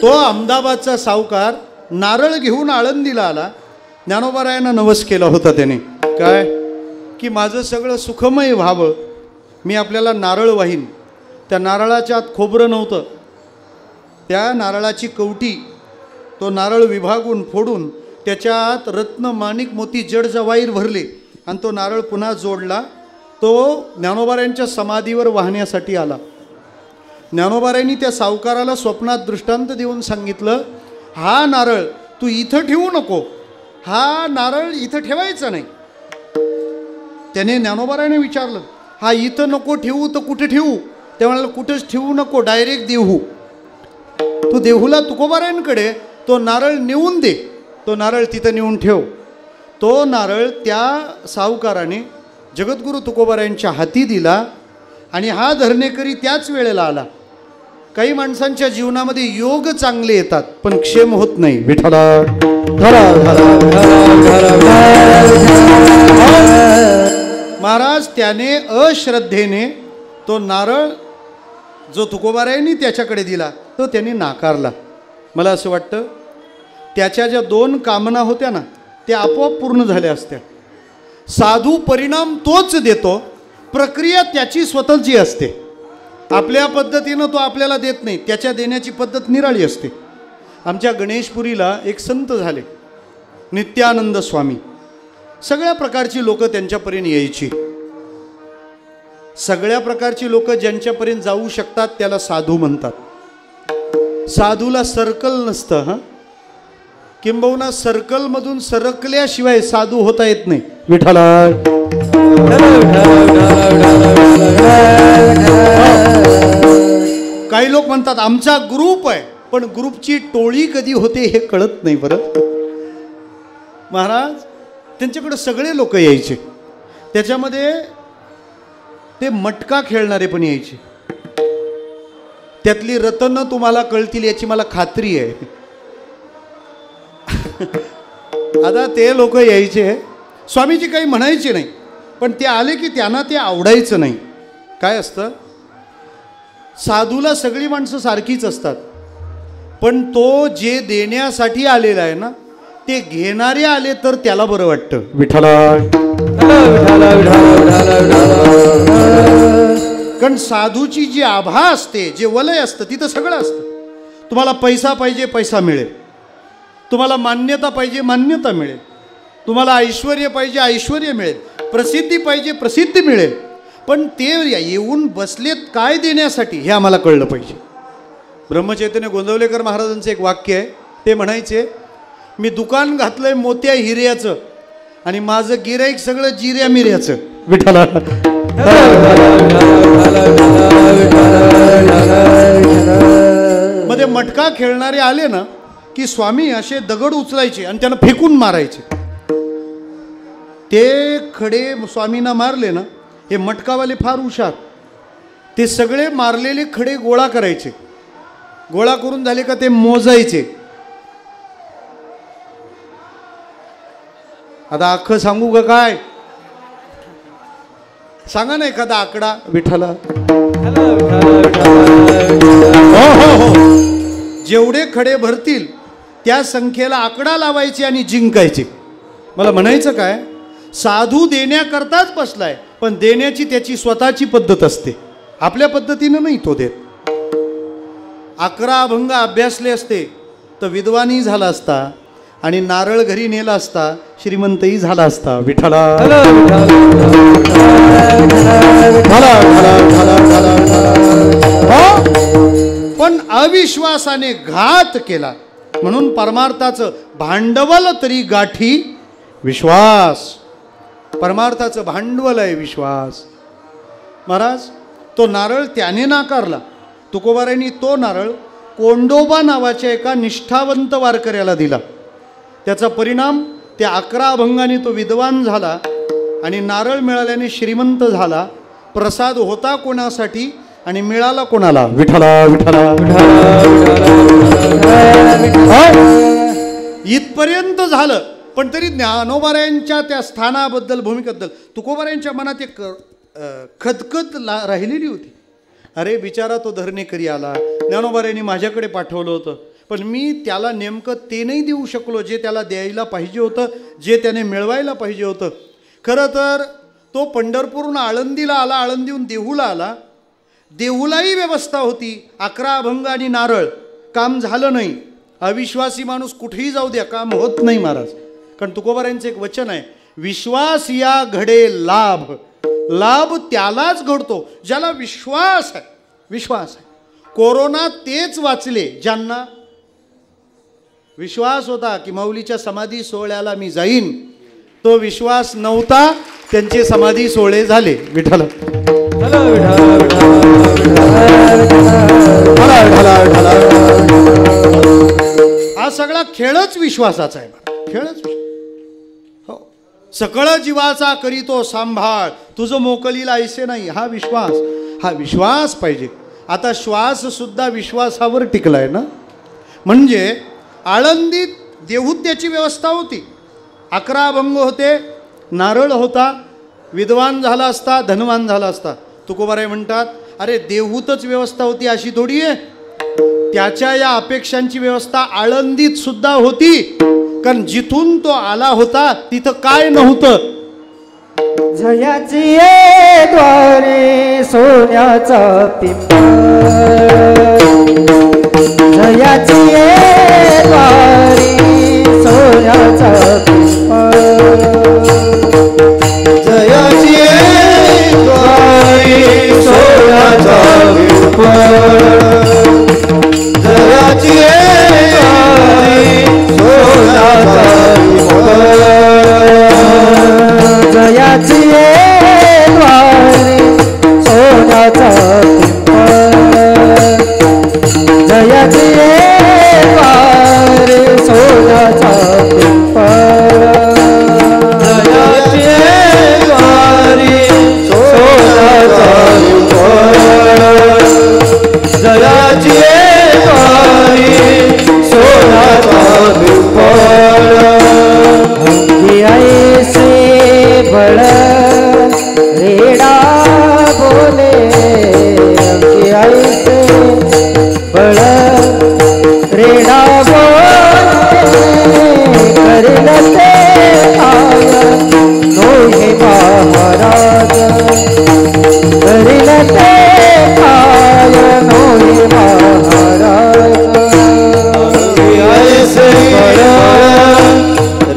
तो अहमदाबादचा सावकार नारळ घेऊन आळंदीला आला. ज्ञानोबारायांना नवस केला होता त्याने. काय की माझं सगळं सुखमय व्हावं, मी आपल्याला नारळ वाहीन. त्या नारळाच्या आत खोबरं नव्हतं. त्या नारळाची कवटी, तो नारळ विभागून फोडून त्याच्या आत रत्न माणिक मोती जड जवाहीर भरले आणि तो नारळ पुन्हा जोडला. तो ज्ञानोबारायांच्या समाधीवर वाहण्यासाठी आला. ज्ञानोबारायांनी त्या सावकाराला स्वप्नात दृष्टांत देऊन सांगितलं, हा नारळ तू इथं ठेवू नको, हा नारळ इथं ठेवायचा नाही. त्याने ज्ञानोबारायाने विचारलं, हा इथं नको ठेवू तर कुठे ठेवू? ते म्हणाले कुठेच ठेवू नको, डायरेक्ट देहू. तू देहूला तुकोबारायांकडे तो नारळ नेऊन दे, तो नारळ तिथं नेऊन ठेव. तो नारळ त्या सावकाराने जगद्गुरू तुकोबारायांच्या हाती दिला आणि हा धरणेकरी त्याच वेळेला आला. काही माणसांच्या जीवनामध्ये योग चांगले येतात पण क्षेम होत नाही. विठ्ठला महाराज त्याने अश्रद्धेने तो नारळ जो तुकोबारायांनी त्याच्याकडे दिला तो त्यांनी नाकारला. मला असं वाटतं त्याच्या ज्या 2 कामना होत्या ना त्या आपोआप पूर्ण झाल्या असत्या. साधू परिणाम तोच देतो, प्रक्रिया त्याची स्वतःची असते. आपल्या पद्धतीनं तो आपल्याला देत नाही, त्याच्या देण्याची पद्धत निराळी असते. आमच्या गणेशपुरीला एक संत झाले, नित्यानंद स्वामी. सगळ्या प्रकारची लोक त्यांच्यापर्यंत यायची. सगळ्या प्रकारची लोक ज्यांच्यापर्यंत जाऊ शकतात त्याला साधू म्हणतात. साधूला सर्कल नसतं. हां, किंबहुना सर्कलमधून सरकल्याशिवाय साधू होता येत नाही. विठ्ठला काही लोक म्हणतात आमचा ग्रुप आहे, पण ग्रुपची टोळी कधी होते हे कळत नाही. बरं महाराज त्यांच्याकडे सगळे लोक यायचे. त्याच्यामध्ये ते मटका खेळणारे पण यायचे. त्यातली रत्न तुम्हाला कळतील याची मला खात्री आहे. आता ते लोक यायचे, स्वामीजी काही म्हणायचे नाही, पण ते आले की त्यांना ते आवडायचं नाही. काय असतं, साधूला सगळी माणसं सारखीच असतात, पण तो जे देण्यासाठी आलेला आहे ना, ते घेणारे आले तर त्याला बरं वाटतं. विठ्ठला कारण साधूची जी आभा असते, जे वलय असतं, तिथं सगळं असतं. तुम्हाला पैसा पाहिजे पैसा मिळेल, तुम्हाला मान्यता पाहिजे मान्यता मिळेल, तुम्हाला ऐश्वर्य पाहिजे ऐश्वर्य मिळेल, प्रसिद्धी पाहिजे प्रसिद्धी मिळेल. पण ते येऊन बसलेत काय देण्यासाठी हे आम्हाला कळलं पाहिजे. ब्रह्मचैतन्य गोंदवलेकर महाराजांचं एक वाक्य आहे, ते म्हणायचे, मी दुकान घातलंय मोत्या हिऱ्याचं आणि माझं गिराईक सगळं जिऱ्या मिऱ्याचं. विठ्ठला मध्ये मटका खेळणारे आले ना की स्वामी असे दगड उचलायचे आणि त्यांना फेकून मारायचे. ते खडे स्वामींना मारले ना, हे मटकावाले फार हुशार, ते सगळे मारलेले खडे गोळा करायचे. गोळा करून झाले का ते मोजायचे. आता अख्खं सांगू का काय, सांगा ना एखादा आकडा. विठ्ठला हो हो हो, जेवढे खडे भरतील त्या संख्येला आकडा लावायचे आणि जिंकायचे. मला म्हणायचं काय, साधू देण्याकरताच बसलाय, पण देण्याची त्याची स्वतःची पद्धत असते, आपल्या पद्धतीनं नाही तो देत. 11 अभंग अभ्यासले असते तर विद्वानही झाला असता आणि नारळ घरी नेला असता श्रीमंतही झाला असता. विठ्ठला पण अविश्वासाने घात केला म्हणून परमार्थाचं भांडवल तरी गाठी विश्वास. परमार्थाचं भांडवल आहे विश्वास. महाराज, तो नारळ त्याने नाकारला. तुकोबारायांनी तो नारळ कोंडोबा नावाच्या एका निष्ठावंत वारकऱ्याला दिला. त्याचा परिणाम त्या 11 अभंगाने तो विद्वान झाला आणि नारळ मिळाल्याने श्रीमंत झाला. प्रसाद होता कोणासाठी आणि मिळाला कोणाला? विठ्ठला विठ्ठला. इथपर्यंत झालं, पण तरी ज्ञानोबारायांच्या त्या स्थानाबद्दल भूमिकेबद्दल तुकोबारायांच्या मनात एक खदखद राहिलेली होती. अरे बिचारा तो धरणेकरी आला, ज्ञानोबारायांनी माझ्याकडे पाठवलं होतं, पण मी त्याला नेमकं ते नाही देऊ शकलो जे त्याला द्यायला पाहिजे होतं, जे त्याने मिळवायला पाहिजे होतं. खरं तर तो पंढरपूरहून आळंदीला आला, आळंदीहून देहूला आला. देहूलाही व्यवस्था होती, 11 अभंग आणि नारळ. काम झालं नाही. अविश्वासी माणूस कुठेही जाऊ द्या, काम होत नाही महाराज. कारण तुकोबारायांचं एक वचन आहे, विश्वास या घडे लाभ. लाभ त्यालाच घडतो ज्याला विश्वास आहे. विश्वास आहे. कोरोनात तेच वाचले ज्यांना विश्वास होता की माऊलीच्या समाधी सोहळ्याला मी जाईन. तो विश्वास नव्हता, त्यांचे समाधी सोहळे झाले. विठ्ठल हा सगळा खेळच विश्वासाचा आहे. खेळच हो. सकळ जीवाचा करीतो सांभाळ, तुझं मोकलीला ऐसे नाही. हा विश्वास, हा विश्वास पाहिजे. आता श्वास सुद्धा विश्वासावर टिकलाय ना. म्हणजे आळंदीत देहूत त्याची व्यवस्था होती. 11 अभंग होते, नारळ होता. विद्वान झाला असता, धनवान झाला असता. तुकोबाराय म्हणतात, अरे देहूतच व्यवस्था होती अशी थोडी आहे. त्याच्या या अपेक्षांची व्यवस्था आळंदीत सुद्धा होती. कारण जिथून तो आला होता तिथं काय नव्हतं. जयाची द्वारे सोन्याचा पिंपळ, जयाची द्वारे सोन्याचा पिंपळ, जयाची द्वारे सोन्याचा पिंपळ, जयाची द्वारे सोन्याचा पिंपळ, जयाची द्वारे सोन्याचा पिंपळ, जयाची द्वारे सोन्याचा पिंपळ, जयाची द्वारे सोन्याचा बळ रेडा करील ते काय नोहे महाराज करील ते काय नोहे महाराज ऐसे बळ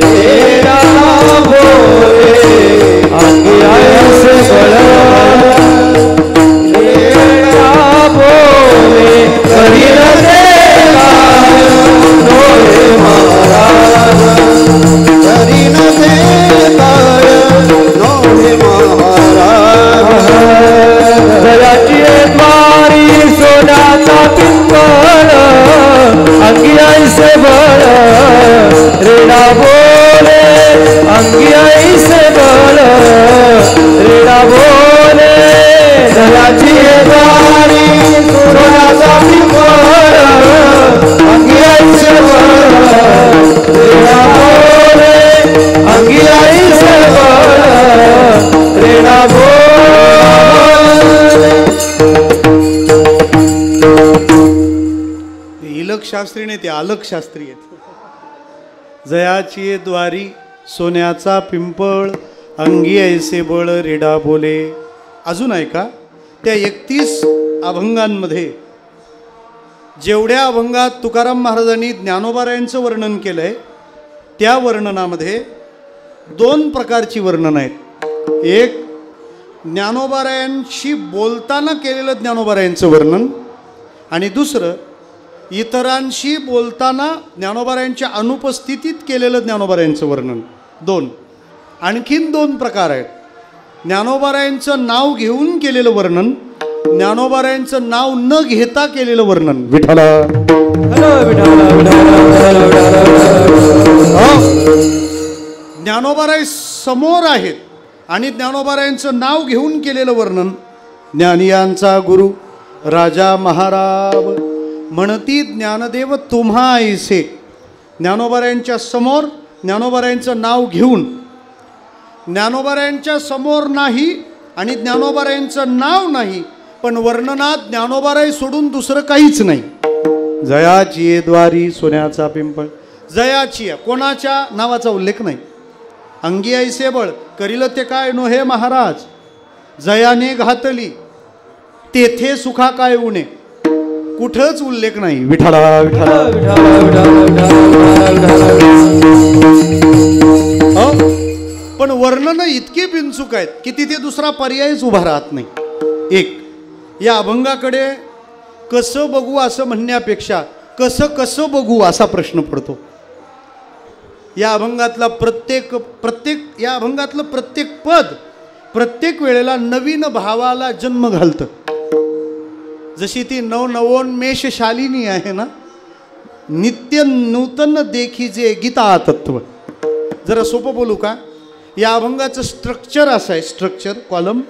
रेडा बोले अंगी ऐसे बळ रेडा बोले करील ते काय नोहे महाराज करील ते काय नोहे महाराज दयाची द्वारी सोन्याचा पिंपळ अंगी ऐसे बळ रेडा बोले अंगी ऐसे बळ रेडा बोले दयाची द्वारी सोन्याचा पिंपळ अंगी ऐसे बळ रेडा बोले अंगी ऐसे बळ रेडा बोले इलक शास्त्री नाही ते आलक शास्त्री आहेत. जयाची द्वारी सोन्याचा पिंपळ अंगी ऐसे बळ रेडा बोले. अजून ऐका त्या 31 अभंगांमध्ये जेवढ्या अभंगात तुकाराम महाराजांनी ज्ञानोबारायांचं वर्णन केलंय त्या वर्णनामध्ये 2 प्रकारची वर्णन आहेत. एक ज्ञानोबारायांशी बोलताना केलेलं ज्ञानोबारायांचं वर्णन आणि दुसरं इतरांशी बोलताना ज्ञानोबारायांच्या अनुपस्थितीत केलेलं ज्ञानोबारायांचं वर्णन. 2 आणखीन 2 प्रकार आहेत. ज्ञानोबारायांचं नाव घेऊन केलेलं वर्णन, ज्ञानोबारायांचं नाव न घेता केलेलं वर्णन. विठ्ठला ज्ञानोबाराय समोर आहेत आणि ज्ञानोबारायांचं नाव घेऊन केलेलं वर्णन. ज्ञानियांचा गुरु राजा महाराज म्हणती ज्ञानदेव तुम्हा ऐसे. ज्ञानोबारायांच्या समोर ज्ञानोबारायांचं नाव घेऊन, ज्ञानोबारायांच्या समोर नाही आणि ज्ञानोबारायांचं नाव नाही, पण वर्णनात ज्ञानोबाराय सोडून दुसरं काहीच नाही. जयाची द्वारी सोन्याचा पिंपळ. जयाची कोणाच्या नावाचा उल्लेख नाही. अंगी ऐसे बळ करील ते काय नोहे महाराज. जयाने घातली तेथे सुखा काय उणे. कुठंच उल्लेख नाही. विठ्ठला विठ्ठला पण वर्णन इतकी बिनचूक आहेत की तिथे दुसरा पर्यायच उभा राहत नाही. एक या अभंगाकडे कसं बघू असं म्हणण्यापेक्षा कसं कसं बघू असा प्रश्न पडतो. या अभंगातला प्रत्येक या अभंगातलं प्रत्येक पद प्रत्येक वेळेला नवीन भावाला जन्म घालतं. जशी ती नवनवोन्मेष शालिनी आहे ना, नित्य नूतन देखीजे गीता तत्व. जरा सोपं बोलू का? या अभंगाचं स्ट्रक्चर असं आहे, स्ट्रक्चर कॉलम.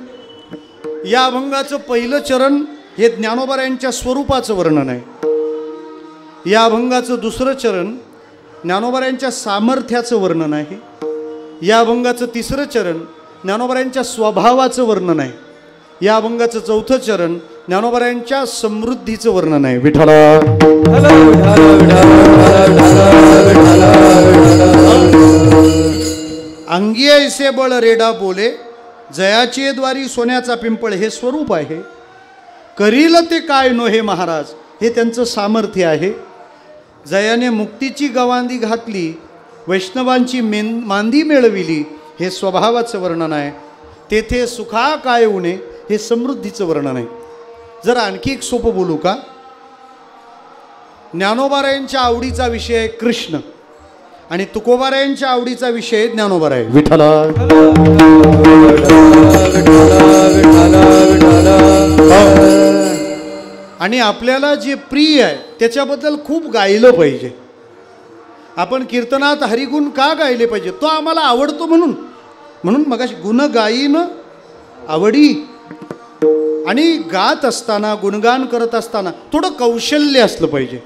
या अभंगाचं पहिलं चरण हे ज्ञानोबारायांच्या स्वरूपाचं वर्णन आहे. या अभंगाचं दुसरं चरण ज्ञानोबारायांच्या सामर्थ्याचं वर्णन आहे. या अभंगाचं तिसरं चरण ज्ञानोबारायांच्या स्वभावाचं वर्णन आहे. या अभंगाचं चौथं चरण ज्ञानोबारायांच्या समृद्धीचं वर्णन आहे. विठ्ठला अंगी ऐसे बळ रेडा बोले. जयाचे द्वारी सोन्याचा पिंपळ हे स्वरूप आहे. करील ते काय नोहे महाराज हे त्यांचं सामर्थ्य आहे. जयाने मुक्तीची गवांदी घातली, वैष्णवांची मांदी मिळविली हे स्वभावाचं वर्णन आहे. तेथे सुखा काय उणे हे समृद्धीचं वर्णन आहे. जरा आणखी एक सोपं बोलू का? ज्ञानोबारायांच्या आवडीचा विषय कृष्ण आणि तुकोबारायांच्या आवडीचा विषय ज्ञानोबाराय. विठ्ठला आणि आपल्याला जे प्रिय आहे त्याच्याबद्दल खूप गायलं पाहिजे. आपण कीर्तनात हरिगुण का गायले पाहिजे? तो आम्हाला आवडतो म्हणून मगाशी गुण गायीन आवडी. आणि गात असताना गुणगान करत असताना थोडं कौशल्य असलं पाहिजे.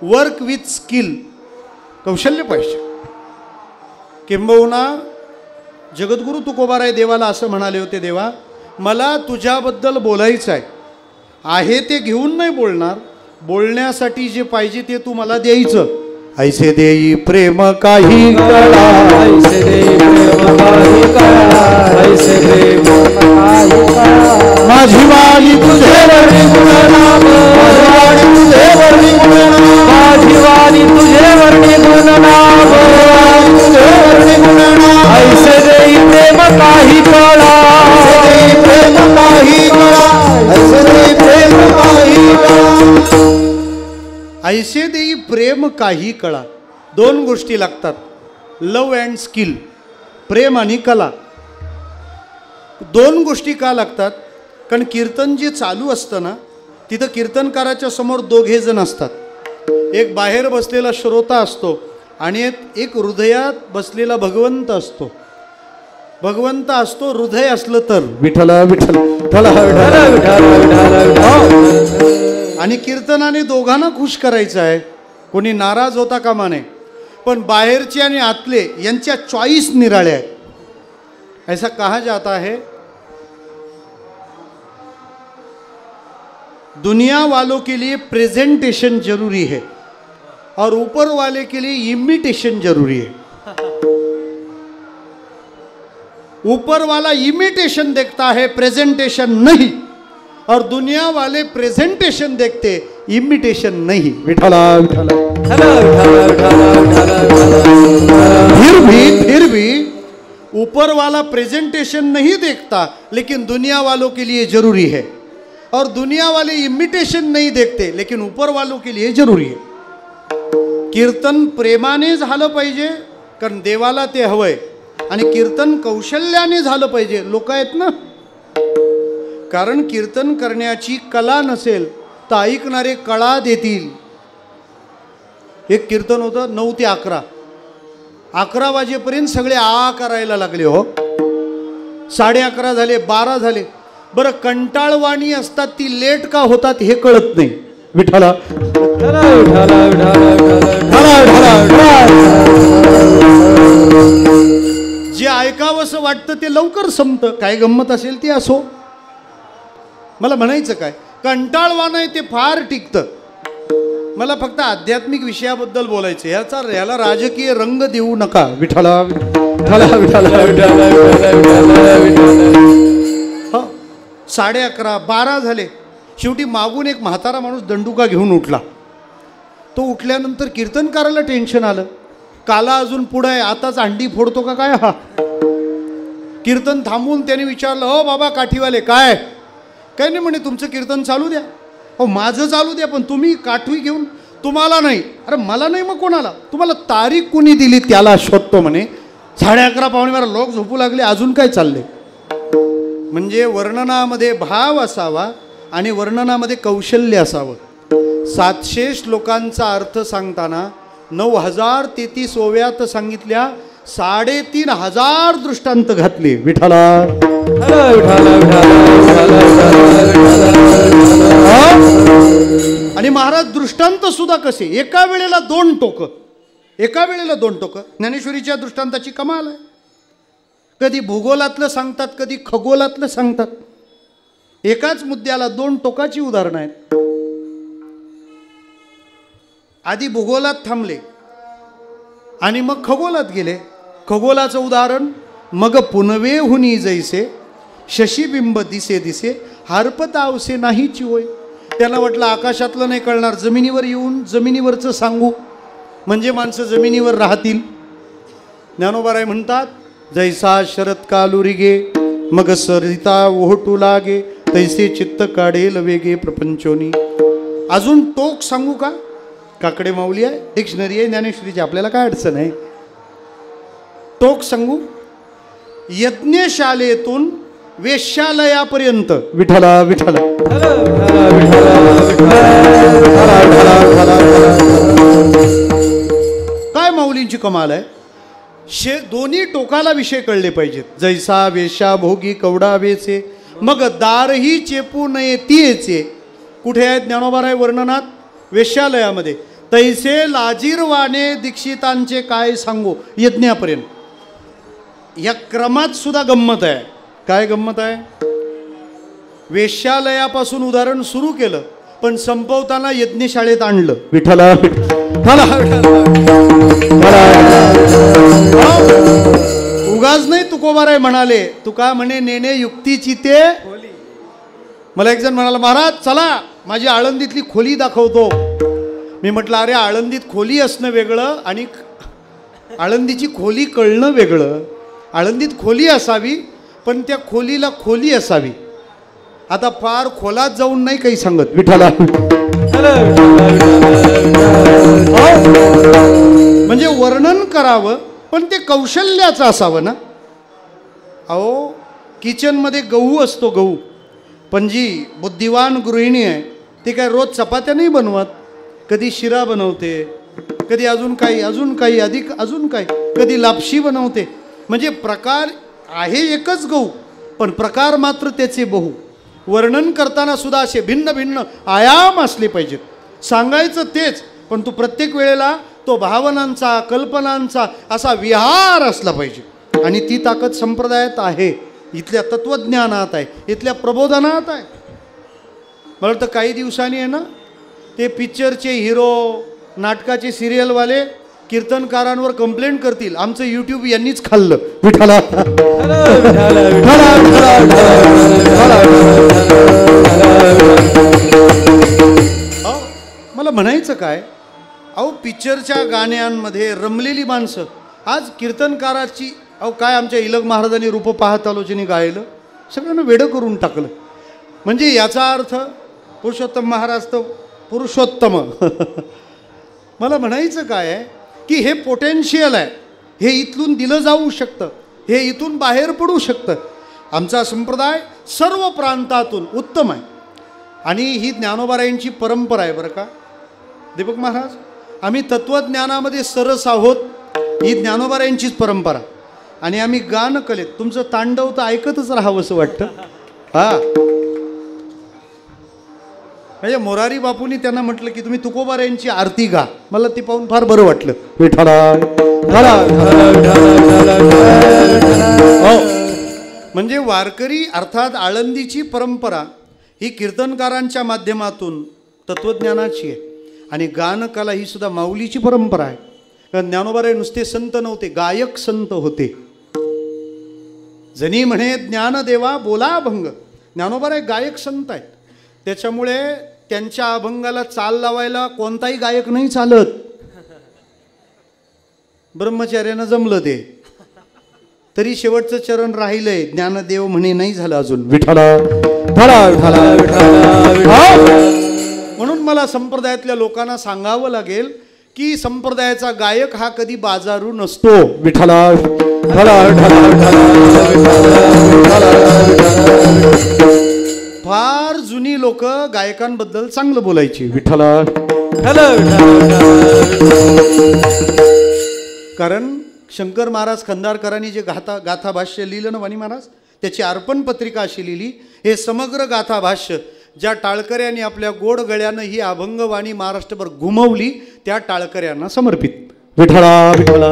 वर्क विथ स्किल, कौशल्य पाहिजे. किंबहुना जगद्गुरु तुकोबाराय देवाला असं म्हणाले होते, देवा मला तुझ्याबद्दल बोलायचं आहे ते घेऊन नाही बोलणार, बोलण्यासाठी जे पाहिजे ते तू मला द्यायचं. ऐसे देई प्रेम काही कळा, ऐसे देई प्रेम काही कळा, ऐसे देई प्रेम काही कळा. माझी वाणी तुझे वर्णी गुणनाम, तुझे वर्णी गुणनाम, माझी वाणी तुझे वर्णी गुणनाम, तुझे वर्णी गुणनाम. ऐसे देई प्रेम काही कळा, प्रेम काही कळा, ऐसे देई प्रेम काही कळा. ऐसे देई प्रेम काही कळा. दोन गोष्टी लागतात, लव अँड स्किल, प्रेम आणि कला. दोन गोष्टी का लागतात? कारण कीर्तन जे चालू असतं ना, तिथं कीर्तनकाराच्या समोर दोघे जण असतात. एक बाहेर बसलेला श्रोता असतो आणि एक हृदयात बसलेला भगवंत असतो. भगवंत असतो हृदय असलं तर विठ्ठला विठ्ठल विठ्ठला विठ्ठला विठ्ठला विठ्ठला. आणि कीर्तनाने दोघांना खुश करायचं आहे, कोणी नाराज होता कामा नये. पण बाहेरचे आणि आतले यांच्या चॉईस निराळ्या आहेत. ऐसा कहा जाता है, दुनिया वालों के लिए प्रेजेंटेशन जरूरी है और ऊपर वाले के लिए इमिटेशन जरूरी है. ऊपर वाला इमिटेशन देखता है, प्रेजेंटेशन नहीं, और दुनिया वाले प्रेजेंटेशन देखते, इमिटेशन नहीं. विठला विठला. फिर भी ऊपर वाला प्रेजेंटेशन नहीं देखता, लेकिन दुनिया वालों के लिए जरूरी है, और दुनिया वाले इमिटेशन नहीं देखते, लेकिन ऊपर वालों के लिए जरूरी है. कीर्तन प्रेमाने झालं पाहिजे, कारण देवाला ते हवंय, आणि कीर्तन कौशल्याने झालं पाहिजे. लोक आहेत ना, कारण कीर्तन करण्याची कला नसेल तर ऐकणारे कळा देतील. एक कीर्तन होतं 9 ते 11, 11 वाजेपर्यंत सगळे आ करायला लागले. हो, 11:30 झाले, 12 झाले. बरं, कंटाळवाणी असतात ती लेट का होतात हे कळत नाही. विठ्ठला जे ऐकावंसं वाटतं ते लवकर संपतं. काय गंमत असेल ती असो. मला म्हणायचं काय, कंटाळवाणं आहे ते फार टिकतं. मला फक्त आध्यात्मिक विषयाबद्दल बोलायचं, याला राजकीय रंग देऊ नका. विठ्ठला विठ्ठला विठ्ठला हो, 11:30 12 झाले. शेवटी मागून एक म्हातारा माणूस दंडुका घेऊन उठला. तो उठल्यानंतर कीर्तनकाराला टेन्शन आलं, काला अजून पुढं आहे, आताच अंडी फोडतो का काय हा. कीर्तन थांबवून त्याने विचारलं, हो बाबा काठीवाले, काय काय नाही म्हणे, तुमचं कीर्तन चालू द्या. हो, माझं चालू द्या, पण तुम्ही काठवी घेऊन, तुम्हाला नाही. अरे मला नाही, मग कोणाला? तुम्हाला तारीख कुणी दिली त्याला शोधतो म्हणे. 11:30 पावणे लोक झोपू लागले, अजून काय चालले. म्हणजे वर्णनामध्ये भाव असावा आणि वर्णनामध्ये कौशल्य असावं. 700 श्लोकांचा अर्थ सांगताना 9033 ओव्यात सांगितल्या, 3500 दृष्टांत घातले. विठ्ठला आणि महाराज दृष्टांत सुद्धा कसे, एका वेळेला 2 टोकं, एका वेळेला 2 टोकं. ज्ञानेश्वरीच्या दृष्टांताची कमाल आहे. कधी भूगोलातलं सांगतात, कधी खगोलातलं सांगतात. एकाच मुद्द्याला 2 टोकाची उदाहरणं आहेत. आधी भूगोलात थांबले आणि मग खगोलात गेले. खगोलाचं उदाहरण, मग पुनवे हुनी जैसे शशीबिंब दिसे दिसे हारपतावसे नाहीची होय. त्याला वाटलं आकाशातलं नाही कळणार, जमिनीवर येऊन जमिनीवरचं सांगू म्हणजे माणसं जमिनीवर राहतील. ज्ञानोबाराय म्हणतात, जैसा शरत्कालू रिगे मग सरिता ओहटू लागे तैसे चित्त काढेल वेगे प्रपंचोनी. अजून टोक सांगू का? काकडे माऊली आहे, डिक्शनरी आहे ज्ञानेश्वरीची, आपल्याला काय अडचण आहे. टोक सांगू, यज्ञशालेतून वेश्यालयापर्यंत. विठ्ठला विठ्ठला. काय माऊलींची कमाल आहे. दोन्ही टोकाला विषय कळले पाहिजेत. जैसा वेश्या भोगी कवडा वेचे मग दारही चेपू नये तियेचे. कुठे आहेत ज्ञानोबाराय वर्णनात? वेश्यालयामध्ये. तैसे लाजीरवाने दीक्षितांचे काय सांगू, यज्ञापर्यंत. या क्रमात सुद्धा गंमत आहे. काय गंमत आहे? वेश्यालयापासून उदाहरण सुरू केलं, पण संपवताना यज्ञशाळेत आणलं. विठ्ठला उगाच नाही तुकोबाराय म्हणाले, तुका म्हणे नेणे युक्तीची ते. मला एक जण म्हणाला, महाराज चला माझी आळंदीतली खोली दाखवतो. मी म्हटलं अरे आळंदीत खोली असणं वेगळं आणि आळंदीची खोली कळणं वेगळं. आळंदीत खोली असावी पण त्या खोलीला खोली असावी. आता फार खोलात जाऊन नाही काही सांगत. विठ्ठला म्हणजे वर्णन करावं पण ते कौशल्याचं असावं ना. अहो किचनमध्ये गहू असतो, गहू. पण जी बुद्धिवान गृहिणी आहे ती काय रोज चपात्या नाही बनवत, कधी शिरा बनवते, कधी अजून काही अधिक अजून काही, कधी लापशी बनवते. म्हणजे प्रकार आहे एकच गहू पण प्रकार मात्र त्याचे बहु. वर्णन करताना सुद्धा असे भिन्न भिन्न आयाम असले पाहिजेत. सांगायचं तेच पण तू प्रत्येक वेळेला तो भावनांचा कल्पनांचा असा विहार असला पाहिजे. आणि ती ताकद संप्रदायात आहे, इथल्या तत्त्वज्ञानात आहे, इथल्या प्रबोधनात आहे. मला वाटतं काही दिवसांनी आहे ना ते पिक्चरचे हिरो, नाटकाचे सिरियलवाले कीर्तनकारांवर कंप्लेंट करतील, आमचं यूट्यूब यांनीच खाल्लं. विठ्ठला मला म्हणायचं काय, अहो पिक्चरच्या गाण्यांमध्ये रमलेली माणसं आज कीर्तनकाराची, अहो काय आमच्या इलग महाराजांनी रूप पाहत आलोचनी गायलं, सगळ्यांना वेडं करून टाकलं. म्हणजे याचा अर्थ पुरुषोत्तम महाराज तर पुरुषोत्तम. मला म्हणायचं काय आहे की हे पोटेन्शियल आहे, हे इथून दिलं जाऊ शकतं, हे इथून बाहेर पडू शकतं. आमचा संप्रदाय सर्व प्रांतातून उत्तम आहे आणि ही ज्ञानोबारायांची परंपरा आहे बरं का दीपक महाराज. आम्ही तत्त्वज्ञानामध्ये सरस आहोत, ही ज्ञानोबारायांचीच परंपरा. आणि आम्ही गानकलेत तुमचं तांडव तर ऐकतच राहावं असं वाटतं. हां म्हणजे मोरारी बापूंनी त्यांना म्हटलं की तुम्ही तुकोबारायांची आरती गा. मला ती पाहून फार बरं वाटलं. विठ्ठला म्हणजे वारकरी अर्थात आळंदीची परंपरा ही कीर्तनकारांच्या माध्यमातून तत्त्वज्ञानाची आहे. आणि गानकला ही सुद्धा माऊलीची परंपरा आहे. कारण ज्ञानोबाराय नुसते संत नव्हते, गायक संत होते. जनी म्हणे ज्ञानदेवा बोला अभंग. ज्ञानोबाराय गायक संत आहेत. त्याच्यामुळे त्यांच्या अभंगाला चाल लावायला कोणताही गायक नाही चालत. ब्रह्मचार्यानं जमलं ते तरी शेवटचं चरण राहिलंय, ज्ञानदेव म्हणे नाही झालं अजून. विठ्ठला म्हणून मला संप्रदायातल्या लोकांना सांगावं लागेल की संप्रदायाचा गायक हा कधी बाजारू नसतो. विठ्ठला फार जुनी लोक गायकांबद्दल चांगलं बोलायची. विठ्ठला कारण शंकर महाराज खंदारकरांनी जे गाथा भाष्य लिहिलं ना वाणी महाराज, त्याची अर्पण पत्रिका अशी लिहिली, हे समग्र गाथा भाष्य ज्या टाळकऱ्यांनी आपल्या गोड गळ्यानं ही अभंगवाणी महाराष्ट्रभर घुमवली त्या टाळकऱ्यांना समर्पित. विठ्ठला विठ्ठला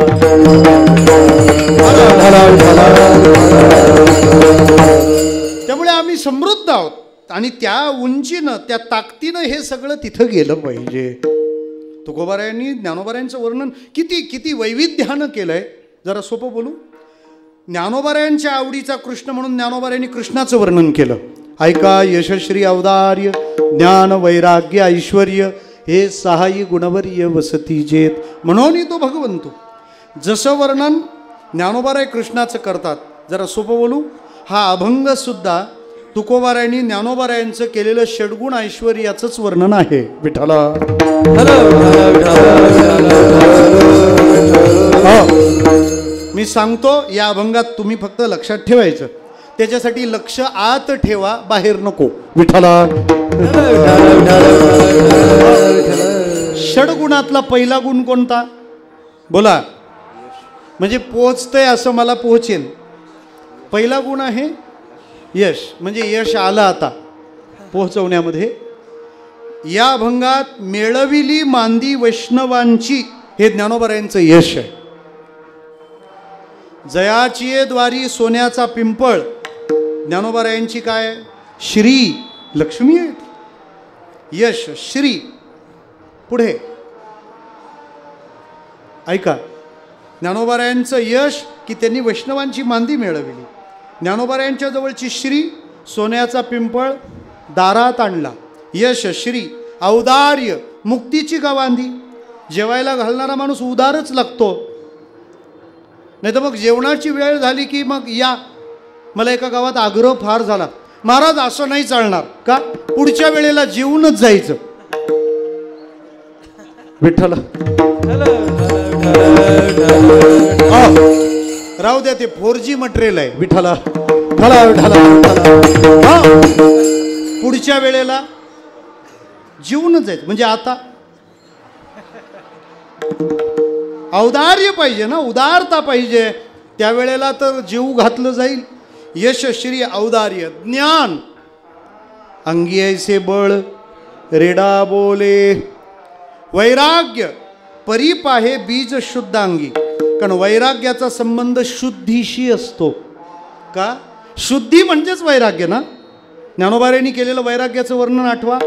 त्यामुळे आम्ही समृद्ध आहोत आणि त्या उंचीनं त्या ताकदीनं हे सगळं तिथं गेलं पाहिजे. तुकोबारायांनी ज्ञानोबारायांचं वर्णन किती किती वैविध्यानं केलंय. जरा सोपं बोलू, ज्ञानोबारायांच्या आवडीचा कृष्ण म्हणून ज्ञानोबारायांनी कृष्णाचं वर्णन केलं. ऐका यशश्री अवदार्य ज्ञान वैराग्य ऐश्वर्य हे सहाय्य गुणवर्य वसती जेत म्हणून तो भगवंतो. जसं वर्णन ज्ञानोबाराय कृष्णाचं करतात. जरा सोपं बोलू, हा अभंगसुद्धा तुकोबारायांनी ज्ञानोबारायांचं केलेलं षड्गुण ऐश्वर्याचंच वर्णन आहे. विठ्ठला मी सांगतो या अभंगात तुम्ही फक्त लक्षात ठेवायचं, त्याच्यासाठी लक्ष आत ठेवा, बाहेर नको. विठ्ठला षडगुणातला पहिला गुण कोणता बोला, म्हणजे पोहोचतंय असं मला पोहोचेल. पहिला गुण आहे यश, म्हणजे यश आलं आता पोहोचवण्यामध्ये. या अभंगात मेळविली मांदी वैष्णवांची हे ज्ञानोबारायांचं यश आहे. जयाची द्वारी सोन्याचा पिंपळ ज्ञानोबारायांची काय श्री लक्ष्मी आहे. यश श्री पुढे ऐका, ज्ञानोबारायांचं यश की त्यांनी वैष्णवांची मांदी मिळवली. ज्ञानोबारायांच्या जवळची श्री सोन्याचा पिंपळ दारात आणला. यश श्री औदार्य मुक्तीची गवांधी. जेवायला घालणारा माणूस उदारच लागतो, नाही तर मग जेवणाची वेळ झाली की मग या. मला एका गावात आग्रह फार झाला, महाराज असं नाही चालणार का, पुढच्या वेळेला जेवूनच जायचं. विठ्ठल राहू द्या, ते 4G मटेरियल आहे. विठ्ठला पुढच्या वेळेला जेवूनच जायचं. म्हणजे आता औदार्य पाहिजे ना, उदारता पाहिजे, त्यावेळेला तर जेवू घातलं जाईल. यशश्री औदार्य ज्ञान अंगी ऐसे बळ रेडा बोले. वैराग्य परीप आहे बीज शुद्ध अंगी. कारण वैराग्याचा संबंध शुद्धीशी असतो का, शुद्धी म्हणजेच वैराग्य ना. ज्ञानोबारायांनी केलेलं वैराग्याचं वर्णन आठवा.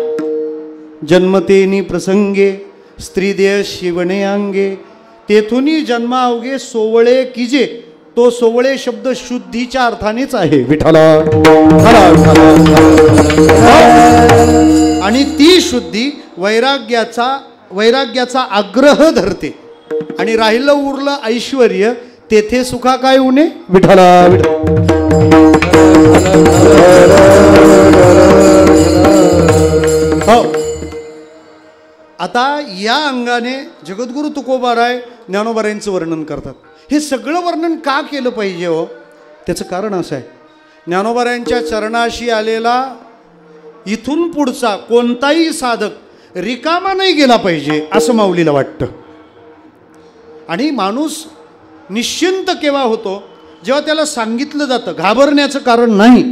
जन्मतेनी प्रसंगे स्त्रीदेह शिवणे अंगे. तेथुनी जन्मावगे सोवळे किजे. तो सोवळे शब्द शुद्धीच्या अर्थानेच आहे. विठ्ठला आणि ती शुद्धी वैराग्याचा आग्रह धरते. आणि राहिलं उरलं ऐश्वर्य, तेथे सुखा काय उणे. विठ्ठला हो. आता या अंगाने जगद्गुरु तुकोबाराय ज्ञानोबारायांचं वर्णन करतात. हे सगळं वर्णन का केलं पाहिजे हो, त्याचं कारण असं आहे, ज्ञानोबारायांच्या चरणाशी आलेला इथून पुढचा कोणताही साधक रिकामा नाही गेला पाहिजे असं माऊलीला वाटतं. आणि माणूस निश्चिंत केव्हा होतो, जेव्हा त्याला सांगितलं जातं. घाबरण्याचं कारण नाही.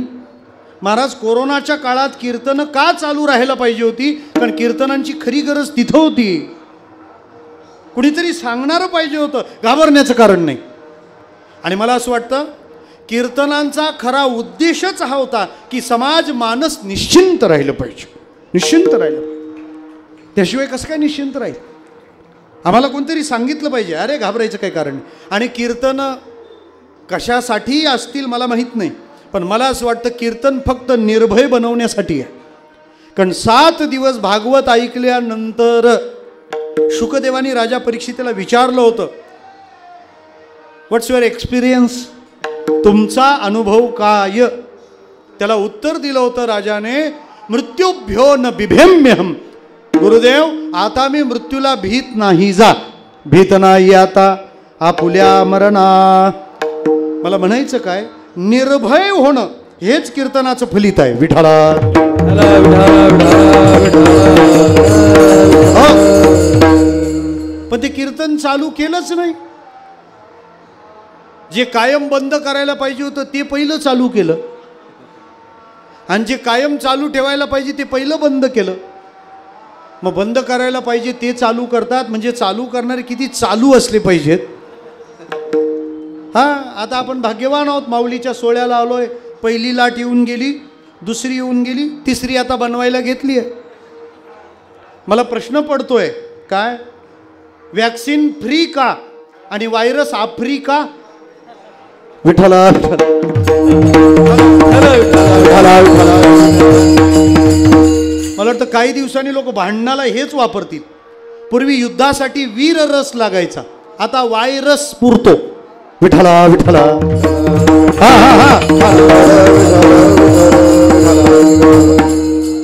महाराज कोरोनाच्या काळात कीर्तनं का चालू राहायला पाहिजे होती, कारण कीर्तनांची खरी गरज तिथं होती. कुणीतरी सांगणारं पाहिजे होतं, घाबरण्याचं कारण नाही. आणि मला असं वाटतं कीर्तनांचा खरा उद्देशच हा होता की समाज मानस निश्चिंत राहिलं पाहिजे, निश्चिंत राहिलं पाहिजे. त्याशिवाय कसं काय निश्चिंत राहील. आम्हाला कोणतरी सांगितलं पाहिजे, अरे घाबरायचं काही कारण नाही. आणि कीर्तनं कशासाठी असतील मला माहीत नाही, पण मला असं वाटतं कीर्तन फक्त निर्भय बनवण्यासाठी आहे. कारण 7 दिवस भागवत ऐकल्यानंतर शुकदेवानी राजा परीक्षितेला विचारलं होतं, व्हॉट्स युअर एक्सपिरियन्स, तुमचा अनुभव काय. त्याला उत्तर दिलं होतं राजाने, मृत्यूभ्यो न बिभेम्यहम. गुरुदेव आता मी मृत्यूला भीत नाही. जा भीत नाही आता आपुल्या मरणा. मला म्हणायचं काय, निर्भय होणं हेच कीर्तनाचं फलित आहे. विठ्ठला पण ते कीर्तन चालू केलंच नाही. जे कायम बंद करायला पाहिजे होतं ते पहिलं चालू केलं, आणि जे कायम चालू ठेवायला पाहिजे ते पहिलं बंद केलं. मग बंद करायला पाहिजे ते चालू करतात, म्हणजे चालू करणारे किती चालू असले पाहिजेत. हां, आता आपण भाग्यवान आहोत, माऊलीच्या सोहळ्याला आलोय. पहिली लाट येऊन गेली, दुसरी येऊन गेली, तिसरी आता बनवायला घेतली आहे. मला प्रश्न पडतोय, काय वॅक्सिन फ्री का आणि व्हायरस आफ्री का. विठ्ठला मला वाटतं काही दिवसांनी लोक भांडणाला हेच वापरतील. पूर्वी युद्धासाठी वीर रस लागायचा, आता व्हायरस पुरतो. विठ्ठला विठ्ठला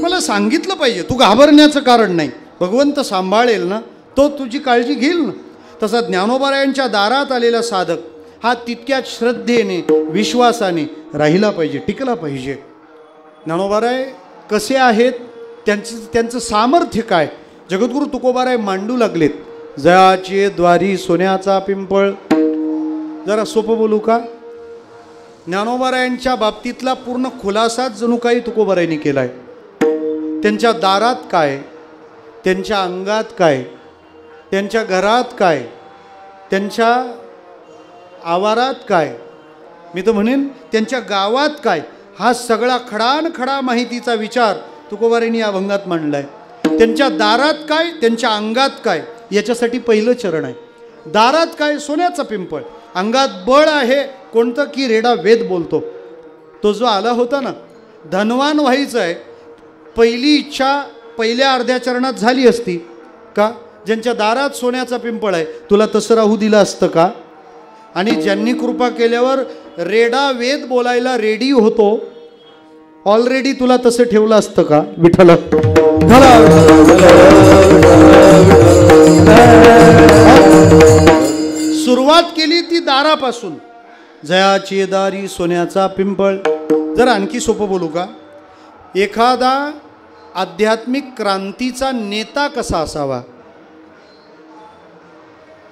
मला सांगितलं पाहिजे, तू घाबरण्याचं कारण नाही. भगवंत सांभाळेल ना, तो तुझी काळजी घेईल ना. तसा ज्ञानोबारायांच्या दारात आलेला साधक हा तितक्याच श्रद्धेने विश्वासाने राहिला पाहिजे, टिकला पाहिजे. ज्ञानोबाराय कसे आहेत, त्यांचं सामर्थ्य काय, जगद्गुरु तुकोबाराय मांडू लागलेत. जयाचे द्वारी सोन्याचा पिंपळ. जरा सोपं बोलू का, ज्ञानोबारायांच्या बाबतीतला पूर्ण खुलासाच जणू काही तुकोबारायांनी केला आहे. त्यांच्या दारात काय, त्यांच्या अंगात काय, त्यांच्या घरात काय, त्यांच्या आवारात काय, मी तर म्हणेन त्यांच्या गावात काय, हा सगळा खडानखडा माहितीचा विचार तुकोबारायांनी या अभंगात मांडला आहे. त्यांच्या दारात काय, त्यांच्या अंगात काय, याच्यासाठी पहिलं चरण आहे. दारात काय, सोन्याचा पिंपळ. अंगात बळ आहे कोणतं, की रेडा वेद बोलतो. तो जो आला होता ना, धनवान व्हायचं आहे, पहिली इच्छा पहिल्या अर्ध्या चरणात झाली असती का? ज्यांच्या दारात सोन्याचा पिंपळ आहे, तुला तसं राहू दिलं असतं का? आणि ज्यांनी कृपा केल्यावर रेडा वेद बोलायला रेडी होतो, ऑलरेडी तुला तसं ठेवलं असतं का? विठ्ठल सुरुवात केली ती दारापासून. जयाची दारी सोन्याचा पिंपळ. जर आणखी सोपं बोलू का? एखादा आध्यात्मिक क्रांतीचा नेता कसा असावा?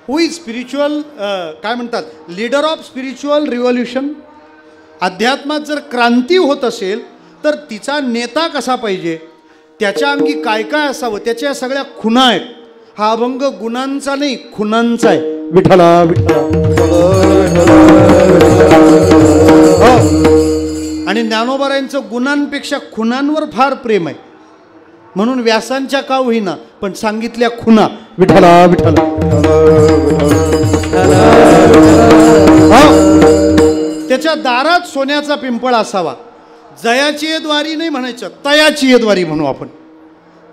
हु इज स्पिरिच्युअल, काय म्हणतात, लीडर ऑफ स्पिरिच्युअल रिव्हॉल्युशन. अध्यात्मात जर क्रांती होत असेल तर तिचा नेता कसा पाहिजे, त्याच्या अंगी काय काय असावं, त्याच्या सगळ्या खुणा आहेत. हा अभंग गुणांचा नाही, खुणांचा आहे. विठ्ठला विठ्ठला. आणि ज्ञानोबारायांचं गुणांपेक्षा खुणांवर फार प्रेम आहे, म्हणून व्यासांच्या का होईना पण सांगितल्या खुणा. विठ्ठला विठ्ठला. त्याच्या दारात सोन्याचा पिंपळ असावा. जयाची द्वारी नाही म्हणायचं, तयाची द्वारी म्हणू आपण.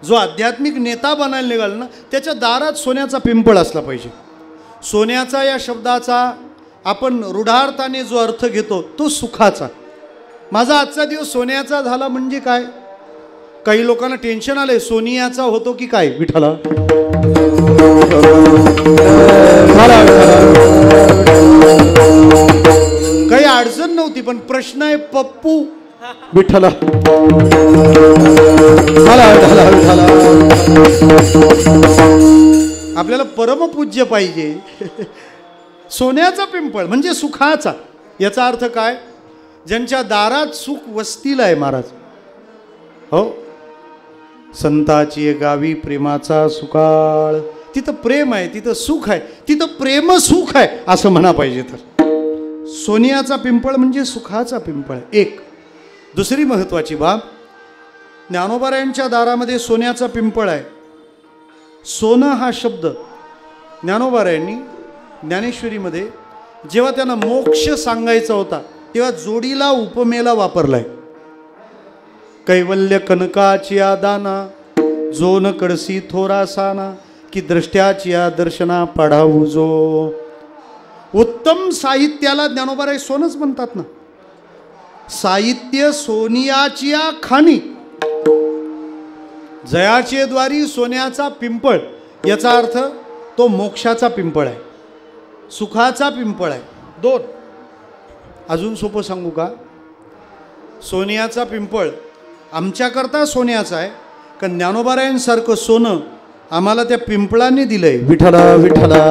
जो आध्यात्मिक नेता बनायला निघाला ना, त्याच्या दारात सोन्याचा पिंपळ असला पाहिजे. सोन्याचा या शब्दाचा आपण रूढार्थाने जो अर्थ घेतो तो सुखाचा. माझा आजचा दिवस सोन्याचा झाला म्हणजे काय? काही लोकांना टेन्शन आलंय, सोनियाचा होतो की काय? विठ्ठला. काही अडचण नव्हती, पण प्रश्न आहे पप्पू. विठ्ठला. आपल्याला परमपूज्य पाहिजे. सोन्याचा पिंपळ म्हणजे सुखाचा. याचा अर्थ काय? ज्यांच्या दारात सुख वसतील आहे महाराज. हो, संताची गावी प्रेमाचा सुकाळ. तिथं प्रेम आहे, तिथं सुख आहे, तिथं प्रेम सुख आहे असं म्हणा पाहिजे. तर सोन्याचा पिंपळ म्हणजे सुखाचा पिंपळ. एक दुसरी महत्त्वाची बाब, ज्ञानोबारायांच्या दारामध्ये सोन्याचा पिंपळ आहे. सोनं हा शब्द ज्ञानोबारायांनी ज्ञानेश्वरीमध्ये जेव्हा त्यांना मोक्ष सांगायचा होता तेव्हा जोडीला उपमेला वापरलाय. कैवल्य कनकाची दाना, जोन कडसी थोरा साना, की द्रष्ट्याची दर्शना पाढावू जो. उत्तम साहित्याला ज्ञानोबाराय सोनच म्हणतात ना. साहित्य सोनियाची खाणी. जयाचे द्वारी सोन्याचा पिंपळ. याचा अर्थ तो मोक्षाचा पिंपळ आहे, सुखाचा पिंपळ आहे. दोन अजून सोपं सांगू का? सोन्याचा पिंपळ आमच्याकरता सोन्याचा आहे, कारण ज्ञानोबारायांसारखं सोनं आम्हाला त्या पिंपळांनी दिलंय. विठ्ठला विठ्ठला.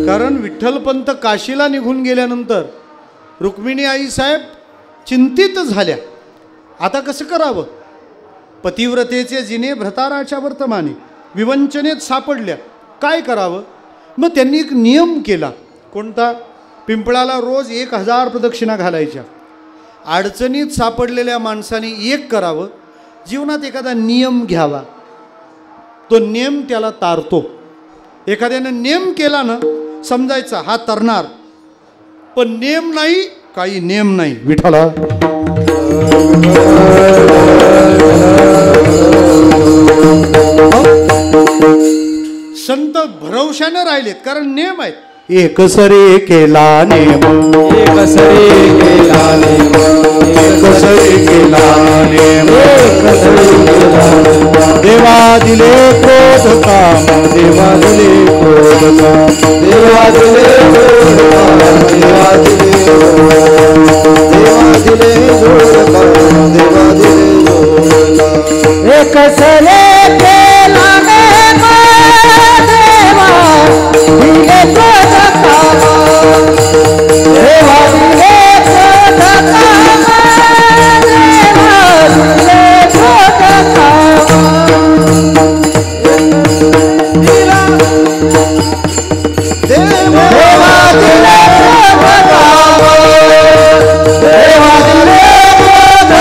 कारण विठ्ठलपंत काशीला निघून गेल्यानंतर रुक्मिणी आई साहेब चिंतित झाल्या. आता कसं करावं? पतिव्रतेचे जिने भ्रताराच्या वर्तमाने विवंचनेत सापडल्या, काय करावं? मग त्यांनी एक नियम केला. कोणता? पिंपळाला रोज 1000 प्रदक्षिणा घालायच्या. अडचणीत सापडलेल्या माणसाने एक करावं, जीवनात एखादा नियम घ्यावा, तो नियम त्याला तारतो. एखाद्यानं नियम केला ना, समजायचा हा तरणार, पण नेम नाही, काही नेम नाही. विठ्ठला. संत भरवशाने राहिलेत, कारण नेम आहेत. एक सरे केला नेम, एक सरी केला नेम, एक सरी केला नेम, एक सरी केला नेम. देवा दिले क्रोध काम, देवा दिले क्रोध काम, देवा दिले क्रोध काम, देवा दिले देवा दिले जोड काम, देवा दिले जोड काम. एक सरे केला नेम, देवा दिले क्रोध काम, देवा दिले क्रोध काम, देवा दिले क्रोध काम. देवा दिले क्रोध काम, देवा दिले क्रोध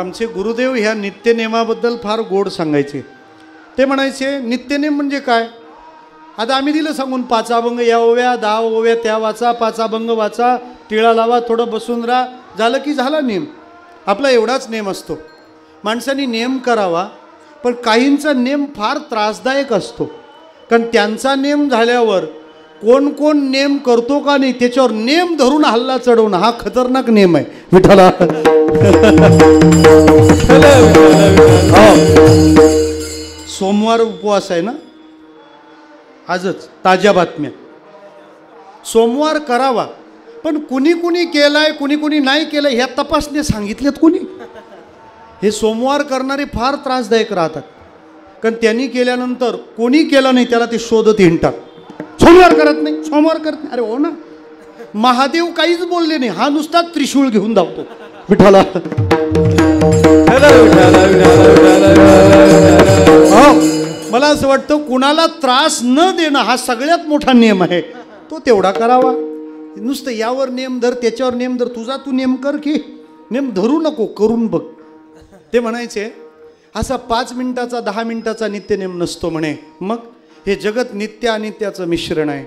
आमचे गुरुदेव ह्या नित्यनेमाबद्दल फार गोड सांगायचे. ते म्हणायचे नित्यनेम म्हणजे काय. आता आम्ही दिलं सांगून 5 अभंग या ओव्या, 10 ओव्या त्या वाचा, 5 अभंग वाचा, टिळा लावा, थोडं बसून राहा, झालं की झाला नेम. आपला एवढाच नेम असतो. माणसांनी नेम करावा, पण काहींचा नेम फार त्रासदायक असतो. कारण त्यांचा नेम झाल्यावर कोण कोण नेम करतो का नाही त्याच्यावर नेम धरून हल्ला चढवणं हा खतरनाक नेम आहे. विठ्ठला सोमवार उपवास आहे ना, आजच ताज्या बातम्या. सोमवार करावा, पण कुणी कुणी केलाय कुणी कुणी नाही केलं ह्या तपासण्या सांगितल्यात कुणी. हे सोमवार करणारे फार त्रासदायक राहतात. कारण त्यांनी केल्यानंतर कोणी केलं नाही त्याला ते शोधत हिंडतात. सोमवार करत नाही, सोमवार करत नाही. अरे हो ना, महादेव काहीच बोलले नाही, हा नुसता त्रिशूळ घेऊन धावतो. विठ्ठला मला असं वाटतं कुणाला त्रास न देणं हा सगळ्यात मोठा नियम आहे. तो तेवढा करावा. नुसतं यावर नेम धर त्याच्यावर नेम धर, तुझा तू नेम कर की नेम धरू नको, करून बघ. ते म्हणायचे असा 5 मिनिटाचा 10 मिनिटाचा नित्यनेम नसतो म्हणे. मग हे जगत नित्य अनित्याचं मिश्रण आहे.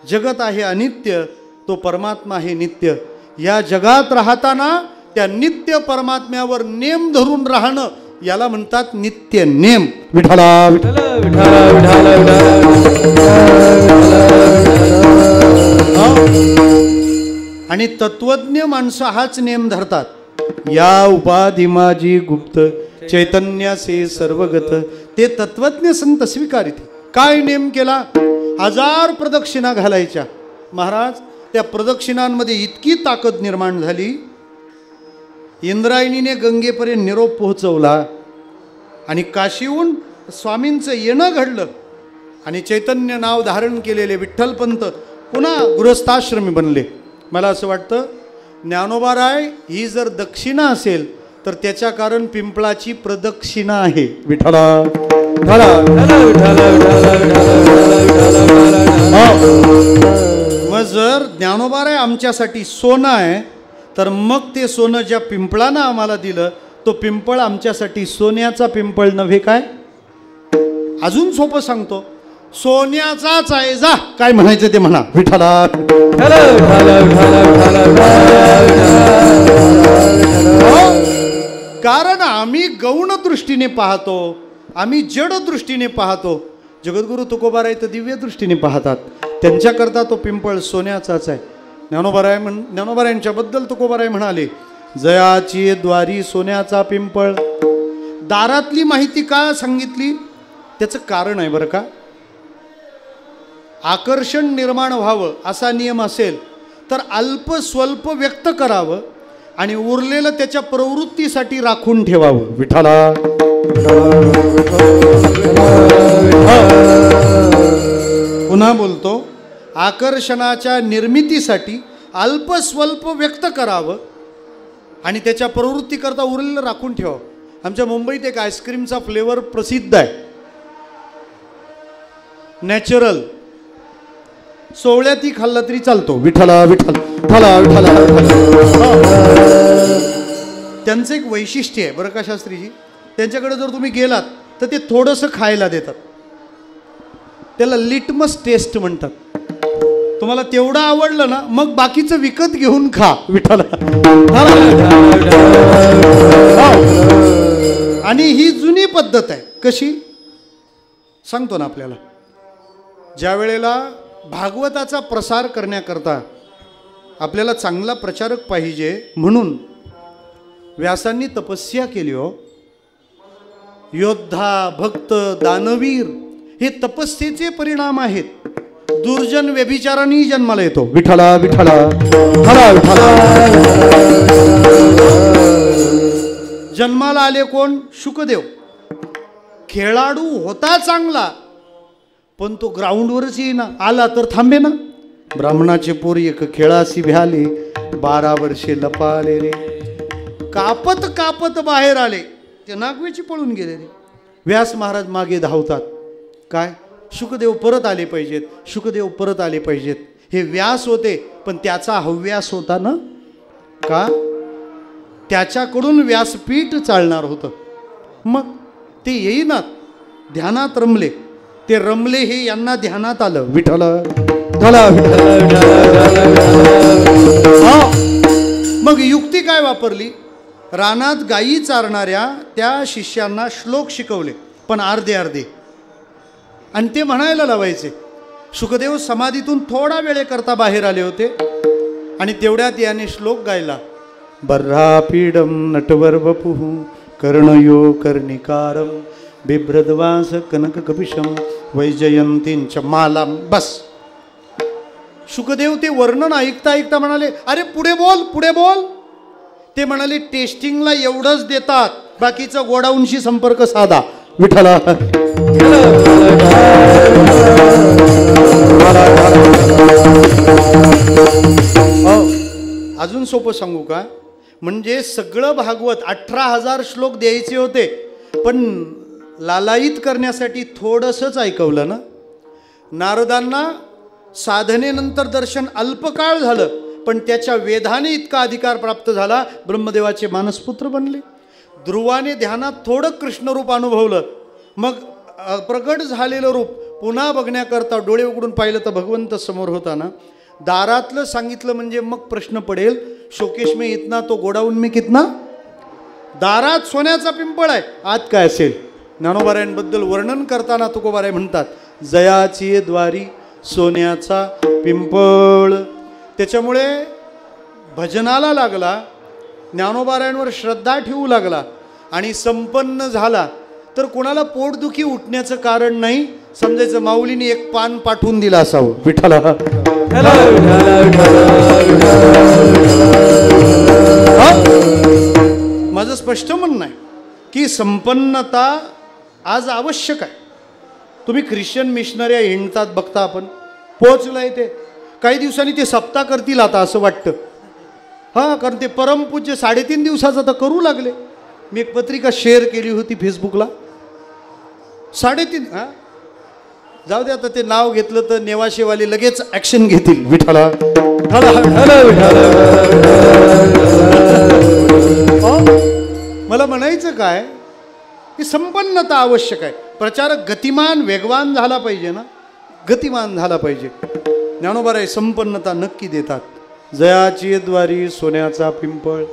जगत आहे अनित्य, तो परमात्मा आहे नित्य. या जगात राहताना त्या नित्य परमात्म्यावर नेम धरून राहणं याला म्हणतात नित्य नेम. विठ्ठला विठ्ठला विठ्ठला आणि तत्वज्ञ माणसं हाच नेम धरतात. या उपाधी माझी गुप्त चैतन्यासे सर्वगत. ते तत्वज्ञ संत स्वीकारित. काय नेम केला. 1000 प्रदक्षिणा घालायच्या. महाराज त्या प्रदक्षिणांमध्ये इतकी ताकद निर्माण झाली, इंद्रायणीने गंगेपर्यंत निरोप पोहोचवला आणि काशीहून स्वामींचं येणं घडलं आणि चैतन्य नाव धारण केलेले विठ्ठलपंत पुन्हा गृहस्थाश्रमी बनले. मला असं वाटतं ज्ञानोबाराय ही जर दक्षिणा असेल तर त्याच्या कारण पिंपळाची प्रदक्षिणा आहे. विठ्ठला मग जर ज्ञानोबाराय आमच्यासाठी सोनं आहे तर मग ते सोनं ज्या पिंपळानं आम्हाला दिलं तो पिंपळ आमच्यासाठी सोन्याचा पिंपळ नव्हे काय. अजून सोपं सांगतो, सोन्याचाच आहे. जा काय म्हणायचं ते म्हणा. विठ्ठला कारण आम्ही गौण दृष्टीने पाहतो, आम्ही जड दृष्टीने पाहतो. जगद्गुरु तुकोबाराय तर दिव्य दृष्टीने पाहतात. त्यांच्याकरता तो पिंपळ सोन्याचाच आहे. ज्ञानोबारायांच्याबद्दल तुकोबाराय म्हणाले जयाची द्वारी सोन्याचा पिंपळ. दारातली माहिती का सांगितली त्याचं कारण आहे बरं का. आकर्षण निर्माण व्हावं असा नियम असेल तर अल्प स्वल्प व्यक्त करावं आणि उरलेलं त्याच्या प्रवृत्तीसाठी राखून ठेवावं. विठ्ठला पुन्हा बोलतो, आकर्षणाच्या निर्मितीसाठी अल्प स्वल्प व्यक्त करावं आणि त्याच्या प्रवृत्तीकरता उरलेलं राखून ठेवावं. आमच्या मुंबईत एक आईस्क्रीमचा फ्लेवर प्रसिद्ध आहे, नॅचरल. सोहळ्यातही खाल्ला तरी चालतो. विठ्ठला विठ्ठला विठ्ठला. त्यांचं एक वैशिष्ट्य आहे बरं का शास्त्रीजी. त्यांच्याकडे जर तुम्ही गेलात तर ते थोडंसं खायला देतात. त्याला लिटमस टेस्ट म्हणतात. तुम्हाला तेवढं आवडलं ना मग बाकीचं विकत घेऊन खा. विठ्ठला. आणि ही जुनी पद्धत आहे. कशी सांगतो ना आपल्याला. ज्या वेळेला भागवताचा प्रसार करण्याकरता आपल्याला चांगला प्रचारक पाहिजे म्हणून व्यासांनी तपस्या केली. हो, योद्धा भक्त दानवीर हे तपस्येचे परिणाम आहेत. दुर्जन व्यभिचारांनी जन्माला येतो. विठ्ठला विठ्ठला विठ्ठला. जन्माला आले कोण. शुकदेव. खेळाडू होता चांगला पण तो ग्राउंडवरच येईना. आला तर थांबे ना. ब्राह्मणाचे पोरी एक खेळाशी भ्याले 12 वर्षे लपाले रे. कापत कापत बाहेर आले ते नागवेची पळून गेले रे. व्यास महाराज मागे धावतात. काय शुकदेव परत आले पाहिजेत, शुकदेव परत आले पाहिजेत. हे व्यास होते पण त्याचा हव्यास होता ना. का त्याच्याकडून व्यासपीठ चालणार होतं. मग ते येईनात, ध्यानात रमले. ते रमले हे यांना ध्यानात आलं. विठ्ठल मग युक्ती काय वापरली? रानात गायी चारणाऱ्या त्या शिष्यांना श्लोक शिकवले, पण अर्धे अर्धे, आणि ते म्हणायला लावायचे. शुकदेव समाधीतून थोडा वेळेकरता बाहेर आले होते आणि तेवढ्यात याने श्लोक गायला. बर्हापीडम नटवर वपुः कर्णयो कर्णिकारम बिभ्रद्वास कनक कपिशम वैजयंतींच मालाम. बस. शुकदेव ते वर्णन ऐकता ऐकता म्हणाले, अरे पुढे बोल, पुढे बोल. ते म्हणाले, टेस्टिंगला एवढंच देतात, बाकीचा गोडाऊनशी संपर्क साधा. विठ्ठला अजून सोपं सांगू का? म्हणजे सगळं भागवत 18,000 श्लोक द्यायचे होते, पण लालायित करण्यासाठी थोडंसंच ऐकवलं ना. नारदांना साधनेनंतर दर्शन अल्पकाळ झालं, पण त्याच्या वेधाने इतका अधिकार प्राप्त झाला, ब्रह्मदेवाचे मानसपुत्र बनले. ध्रुवाने ध्यानात थोडं कृष्णरूप अनुभवलं, मग प्रगट झालेलं रूप पुन्हा बघण्याकरता डोळे उघडून पाहिलं तर भगवंत समोर होता ना. दारातलं सांगितलं म्हणजे मग प्रश्न पडेल, शोकेश में इतना तो गोडाऊन में कितना. दारात सोन्याचा पिंपळ आहे, आत काय असेल? ज्ञानोबारायांबद्दल वर्णन करताना तुकोबाराय म्हणतात, जयाची द्वारी सोन्याचा पिंपळ. त्याच्यामुळे भजनाला लागला, ज्ञानोबारायांवर श्रद्धा ठेवू लागला आणि संपन्न झाला तर कोणाला पोटदुखी उठण्याचं कारण नाही. समजायचं माऊलीने एक पान पाठवून दिलं असावं. विठ्ठला माझं स्पष्ट म्हणणं आहे की संपन्नता आज आवश्यक आहे. तुम्ही ख्रिश्चन मिशनऱ्या हिंडतात बघता, आपण पोहोचलंय ते. काही दिवसांनी ते सप्ताह करतील आता असं वाटतं. हां, कारण ते परमपूज्य 3.5 दिवसाचं तर करू लागले. मी एक पत्रिका शेअर केली होती फेसबुकला. 3.5 हां, जाऊ दे आता, ते नाव घेतलं तर नेवाशेवाले लगेच ॲक्शन घेतील. विठ्ठला मला म्हणायचं काय की संपन्नता आवश्यक आहे. प्रचारक गतिमान वेगवान झाला पाहिजे ना, गतिमान झाला पाहिजे. ज्ञानोबाराय संपन्नता नक्की देतात. जयाची द्वारी सोन्याचा पिंपळ,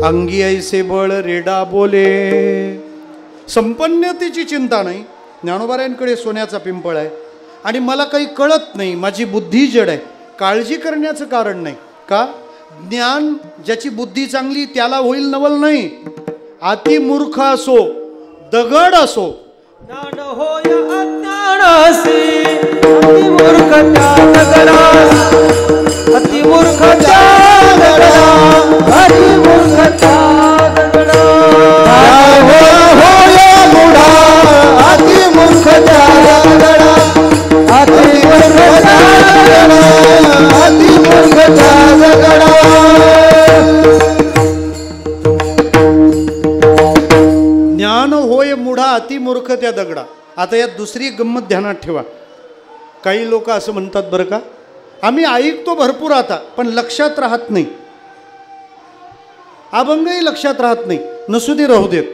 अंगी ऐसे बळ रेडा बोले. संपन्नतेची चिंता नाही. ज्ञानोबारायांकडे सोन्याचा पिंपळ आहे आणि मला काही कळत नाही, माझी बुद्धी जड आहे. काळजी करण्याचं कारण नाही का? ज्ञान, ज्याची बुद्धी चांगली त्याला होईल नवल नाही. अतिमूर्ख असो, दगड असो, ज्ञान होय अज्ञानासी, अतिमूर्खता दगडास, अतिमूर्खता दगडा, अतिमूर्खता दगडा. होय मुढा अतिमूर्खता दगडा, अतिमूर्खता दगडा, अतिमूर्खता दगडा. ज्ञान होय मुढा अतिमूर्ख त्या दगडा. आता यात दुसरी गंमत ध्यानात ठेवा. काही लोक असं म्हणतात बरं का, आम्ही ऐकतो भरपूर आता, पण लक्षात राहत नाही. अभंगही लक्षात राहत नाही. नसू दे, राहू देत.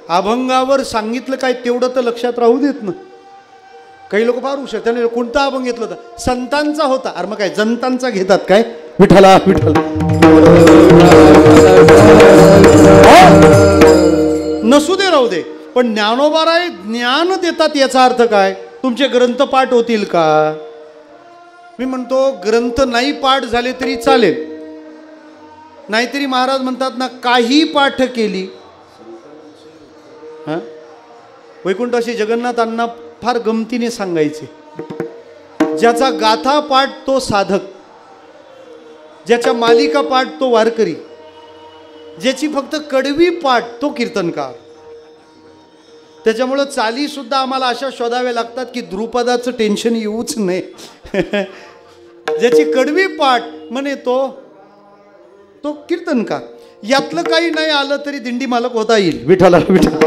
अभंगावर सांगितलं काय तेवढं तर लक्षात राहू देत ना. काही लोक फार हुशार, त्याने कोणता अभंग घेतला होता? संतांचा होता. अरे मग काय जनतांचा घेतात काय? विठ्ठला विठ्ठला. नसू दे, राहू दे, पण ज्ञानोबाराय ज्ञान देतात याचा अर्थ काय? तुमचे ग्रंथ पाठ होतील का? मी म्हणतो ग्रंथ नाही पाठ झाले तरी चालेल. नाहीतरी महाराज म्हणतात ना, काही पाठ केली. हां, वैकुंठाशी जगन्नाथांना फार गमतीने सांगायचे, ज्याचा गाथा पाठ तो साधक, ज्याच्या मालिका पाठ तो वारकरी, ज्याची फक्त कडवी पाठ तो कीर्तनकार. त्याच्यामुळं चालीसुद्धा आम्हाला अशा शोधाव्या लागतात की ध्रुपदाचं टेन्शन येऊच नये. ज्याची कडवी पाठ म्हणे तो कीर्तनकार. यातलं काही नाही आलं तरी दिंडी मालक होता येईल. विठ्ठला विठ्ठला.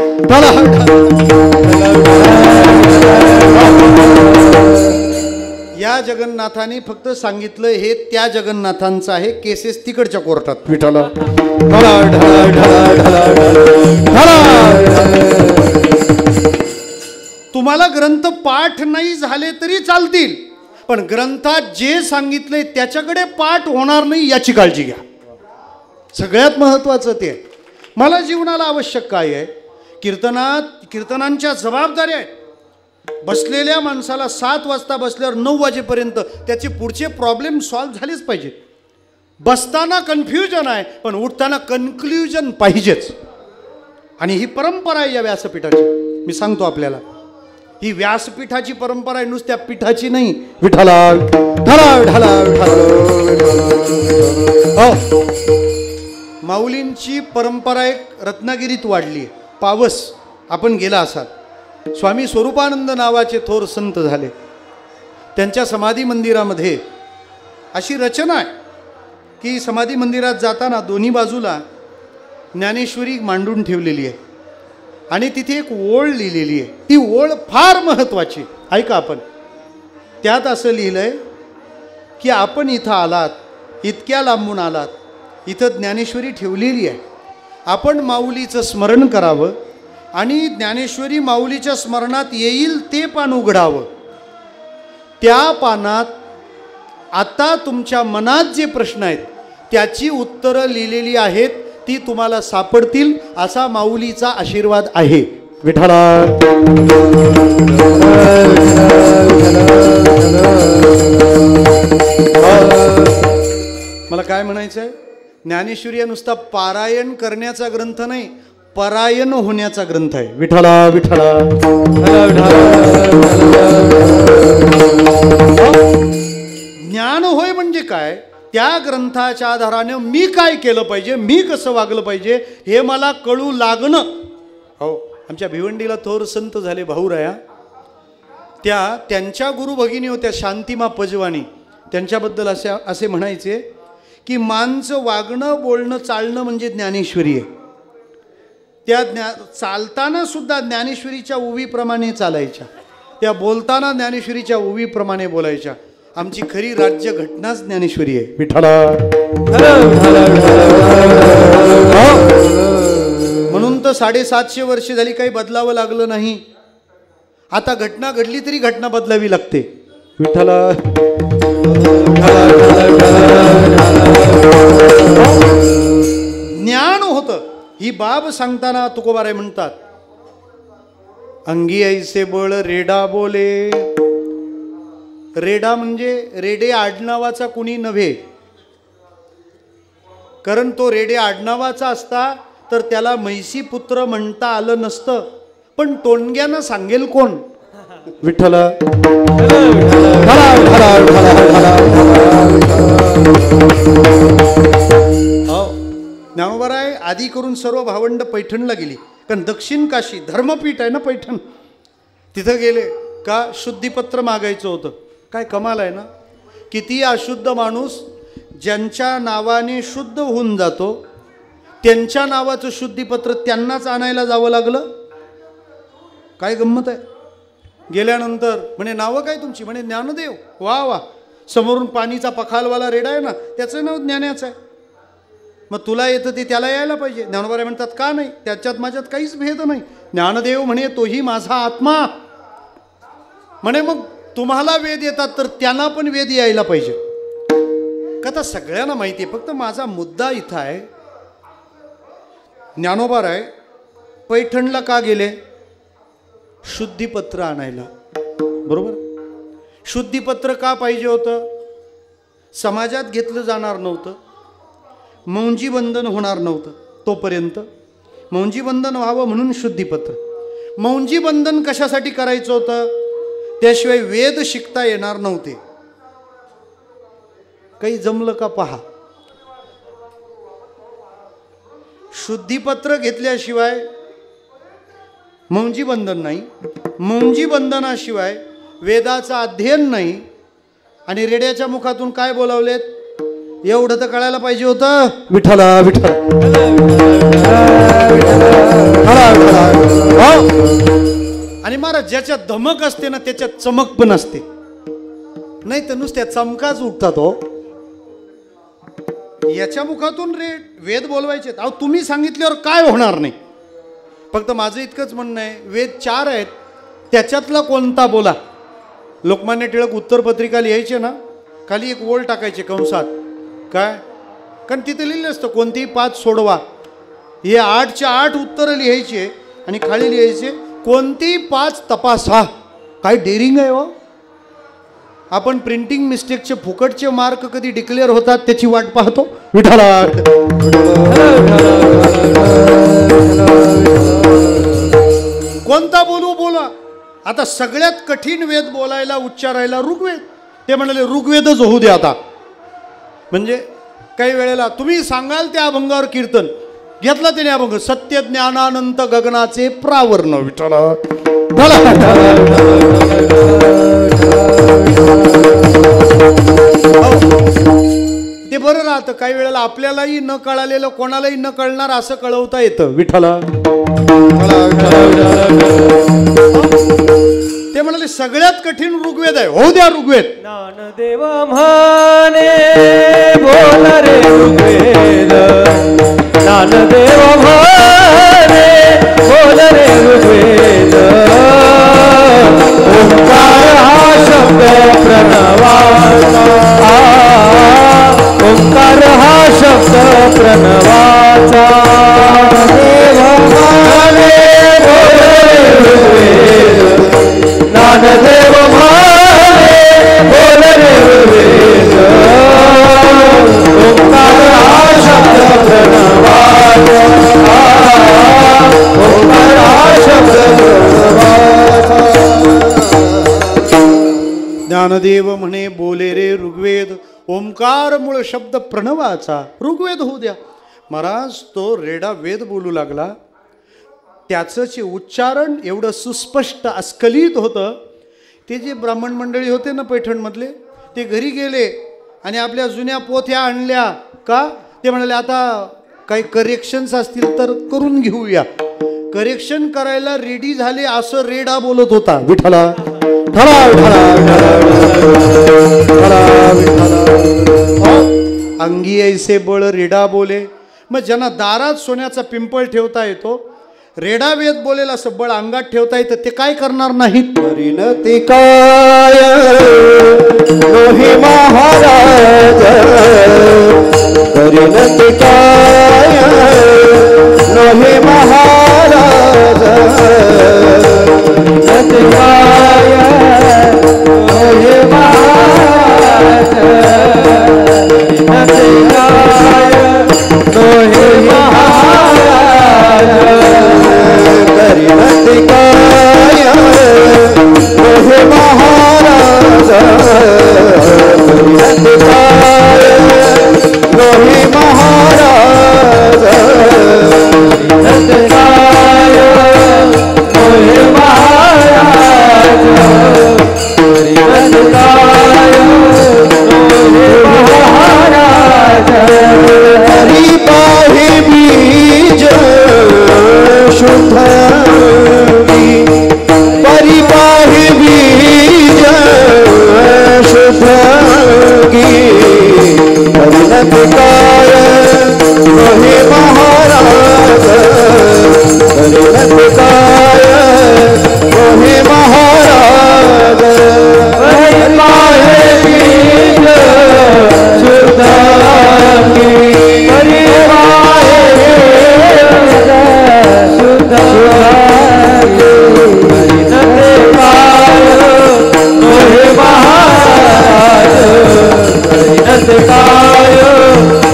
या या जगन्नाथाने फक्त सांगितलं हे त्या जगन्नाथांचं आहे, केसेस तिकडच्या कोर्टात. विठाला ढळा ढळा ढळा ढळा ढळा. तुम्हाला ग्रंथ पाठ नाही झाले तरी चालतील, पण ग्रंथात जे सांगितले त्याच्याकडे पाठ होणार नाही याची काळजी घ्या. सगळ्यात महत्त्वाचं ते आहे. मला जीवनाला आवश्यक काय आहे? कीर्तनांच्या जबाबदाऱ्या आहेत. बसलेल्या माणसाला 7 वाजता बसल्यावर 9 वाजेपर्यंत त्याचे पुढचे प्रॉब्लेम सॉल्व्ह झालेच पाहिजेत. बसताना कन्फ्युजन आहे, पण उठताना कन्क्ल्युजन पाहिजेच. आणि ही परंपरा आहे या व्यासपीठाची. मी सांगतो आपल्याला, ही व्यासपीठाची परंपरा आहे, नुसत्या पीठाची नाही. विठाला ढळा ढळा ढळा. माऊलींची परंपरा एक रत्नागिरीत वाढली आहे. पावस आपण गेला असाल. स्वामी स्वरूपानंद नावाचे थोर संत झाले. त्यांच्या समाधी मंदिरामध्ये अशी रचना आहे की समाधी मंदिरात जाताना दोन्ही बाजूला ज्ञानेश्वरी मांडून ठेवलेली आहे आणि तिथे एक ओळ लिहिलेली आहे. ती ओळ फार महत्त्वाची. ऐका आपण. त्यात असं लिहिलं आहे की आपण इथं आलात, इतक्या लांबून आलात, इथं ज्ञानेश्वरी ठेवलेली आहे. आपण माऊलीचं स्मरण करावं आणि ज्ञानेश्वरी माऊलीच्या स्मरणात येईल ते पान उघडावं. त्या पानात आता तुमच्या मनात जे प्रश्न आहेत त्याची उत्तरं लिहिलेली आहेत, ती तुम्हाला सापडतील असा माऊलीचा आशीर्वाद आहे. विठाला मला काय म्हणायचं आहे? ज्ञानेश्वरी नुसता पारायण करण्याचा ग्रंथ नाही, परायण होण्याचा ग्रंथ आहे. विठाला विठाला. ज्ञान होय म्हणजे काय? त्या ग्रंथाच्या आधाराने मी काय केलं पाहिजे, मी कसं वागलं पाहिजे हे मला कळू लागणं. हो, आमच्या भिवंडीला थोर संत झाले भाऊराया. त्यांच्या गुरु भगिनी होत्या शांतिमा पजवानी. त्यांच्याबद्दल असे म्हणायचे की माणसं वागणं बोलणं चालणं म्हणजे ज्ञानेश्वरी आहे. त्या चालताना सुद्धा ज्ञानेश्वरीच्या उवीप्रमाणे चालायच्या, त्या बोलताना ज्ञानेश्वरीच्या उवीप्रमाणे बोलायच्या. आमची खरी राज्य घटनाच ज्ञानेश्वरी आहे. विठाला म्हणून तर 750 वर्षे झाली, काही बदलावं लागलं नाही. आता घटना घडली तरी घटना बदलावी लागते. विठाला ज्ञान होतं ही बाब सांगताना तुकोबाराय म्हणतात, अंगी ऐसे बळ रेडा बोले. रेडा म्हणजे रेडे आडनावाचा कुणी नव्हे, कारण तो रेडे आडनावाचा असता तर त्याला म्हैसी पुत्र म्हणता आलं नसतं. पण टोणग्यानं सांगेल कोण? विठाला ज्ञानोबाराय आधी करून सर्व भावंड पैठणला गेली, कारण दक्षिण काशी धर्मपीठ आहे ना पैठण. तिथं गेले का शुद्धीपत्र मागायचं होतं. काय कमाल आहे ना, किती अशुद्ध माणूस ज्यांच्या नावाने शुद्ध होऊन जातो त्यांच्या नावाचं शुद्धीपत्र त्यांनाच आणायला जावं लागलं. काय गंमत आहे. गेल्यानंतर म्हणे नावं काय तुमची? म्हणे ज्ञानदेव. वा वा. समोरून पाणीचा पखालवाला रेडा आहे ना, त्याचं नाव ज्ञानाचं आहे. मग तुला येतं ते त्याला यायला पाहिजे. ज्ञानोबाराय म्हणतात का नाही, त्याच्यात माझ्यात काहीच भेद नाही. ज्ञानदेव म्हणे तोही माझा आत्मा. म्हणे मग तुम्हाला वेद येतात तर त्यांना पण वेद यायला पाहिजे. कथा सगळ्यांना माहिती आहे, फक्त माझा मुद्दा इथं आहे. ज्ञानोबाराय पैठणला का गेले? शुद्धीपत्र आणायला. बरोबर. शुद्धीपत्र का पाहिजे होतं? समाजात घेतलं जाणार नव्हतं, मौंजी बंधन होणार नव्हतं तोपर्यंत. मौंजी बंधन व्हावं म्हणून शुद्धीपत्र. मौंजी बंधन कशासाठी करायचं होतं? त्याशिवाय वेद शिकता येणार नव्हते. काही जमलं का पहा. शुद्धीपत्र घेतल्याशिवाय मौंजी बंधन नाही, मौंजी बंधनाशिवाय वेदाचं अध्ययन नाही. आणि रेड्याच्या मुखातून काय बोलावलेत एवढं तर कळायला पाहिजे होतं. विठाला विठाला. आणि महाराज ज्याच्यात धमक असते ना त्याच्यात चमक पण असते. नाही तर नुसत्या चमकाच उठतात हो. याच्या मुखातून वेद बोलवायचे. अहो तुम्ही सांगितल्यावर काय होणार नाही. फक्त माझं इतकंच म्हणणं आहे, वेद 4 आहेत, त्याच्यातला कोणता बोला. लोकमान्य टिळक उत्तरपत्रिका लिहायचे ना, खाली एक ओळ टाकायचे कंसात. काय? कारण तिथे लिहिलं असतं कोणतीही 5 सोडवा. हे 8च्या 8 उत्तरं लिहायचे आणि खाली लिहायचे कोणतीही 5 तपासा. काय डेअरिंग आहे हो. आपण प्रिंटिंग मिस्टेकचे फुकटचे मार्क कधी डिक्लेअर होतात त्याची वाट पाहतो. विठाला कोणता बोलू बोला. आता सगळ्यात कठीण वेद बोलायला उच्चारायला ऋग्वेद. ते म्हणाले ऋग्वेदच होऊ दे आता. म्हणजे काही वेळेला तुम्ही सांगाल त्या अभंगावर कीर्तन घेतला त्याने अभंग. सत्य ज्ञानानंत गगनाचे प्रावर्ण. विठाला ते बरं राहतं. काही वेळेला आपल्यालाही न कळालेलं कोणालाही न कळणार असं कळवता येतं. विठाला ते म्हणाले सगळ्यात कठीण ऋग्वेद आहे, होऊ द्या ऋग्वेद. ज्ञानदेव म्हणे बोल रे ऋग्वेद. ज्ञानदेव म्हणे बोल रे ऋग्वेद. ओंकार हा शब्द प्रणवाचा. ओंकार हा शब्द प्रणवाचा. देव म्हणे बोल रे ऋग्वेद. ज्ञानदेव म्हणे बोल रे ऋग्वेद. ओंकार हा शब्द प्रणवाचा. ओंकार हा शब्द प्रणवाचा. ज्ञानदेव म्हणे बोले रे ऋग्वेद. ओंकार मूळ शब्द प्रणवाचा. ऋग्वेद होऊ द्या. महाराज तो रेडा वेद बोलू लागला. त्याचं जे उच्चारण एवढं सुस्पष्ट अस्खलित होतं. ते जे ब्राह्मण मंडळी होते ना पैठणमधले, ते घरी गेले आणि आपल्या जुन्या पोथ्या आणल्या. का? ते म्हणाले आता काही करेक्शन्स असतील तर करून घेऊया. करेक्शन करायला रेडी झाले असं रेडा बोलत होता. विठाला अंगी ऐसे बळ रेडा बोले. मग ज्यांना दारात सोन्याचा पिंपळ ठेवता येतो, रेडा वेद बोलेल असं बळ अंगात ठेवता येतं, ते काय करणार नाहीत. परिणती काय लोहे महाराज. परिणती काय लोहे महाराज. परिणती काय लोहे महाराज. परिणती काय लोहे महाराज. परिणती काय लोहे महाराज. परिणती काय लोहे महाराज. परिणती काय लोहे महाराज. परिणती काय लोहे महाराज. हरी पाहे बीज शुद्ध परिपाहि बीज शुद्ध परिणत काय लोहे महाराज. परिणत काय लोहे महाराज. परिपाहि बीज शुद्ध परिपाहि शुद्ध लोहे महाराज. परिणत काय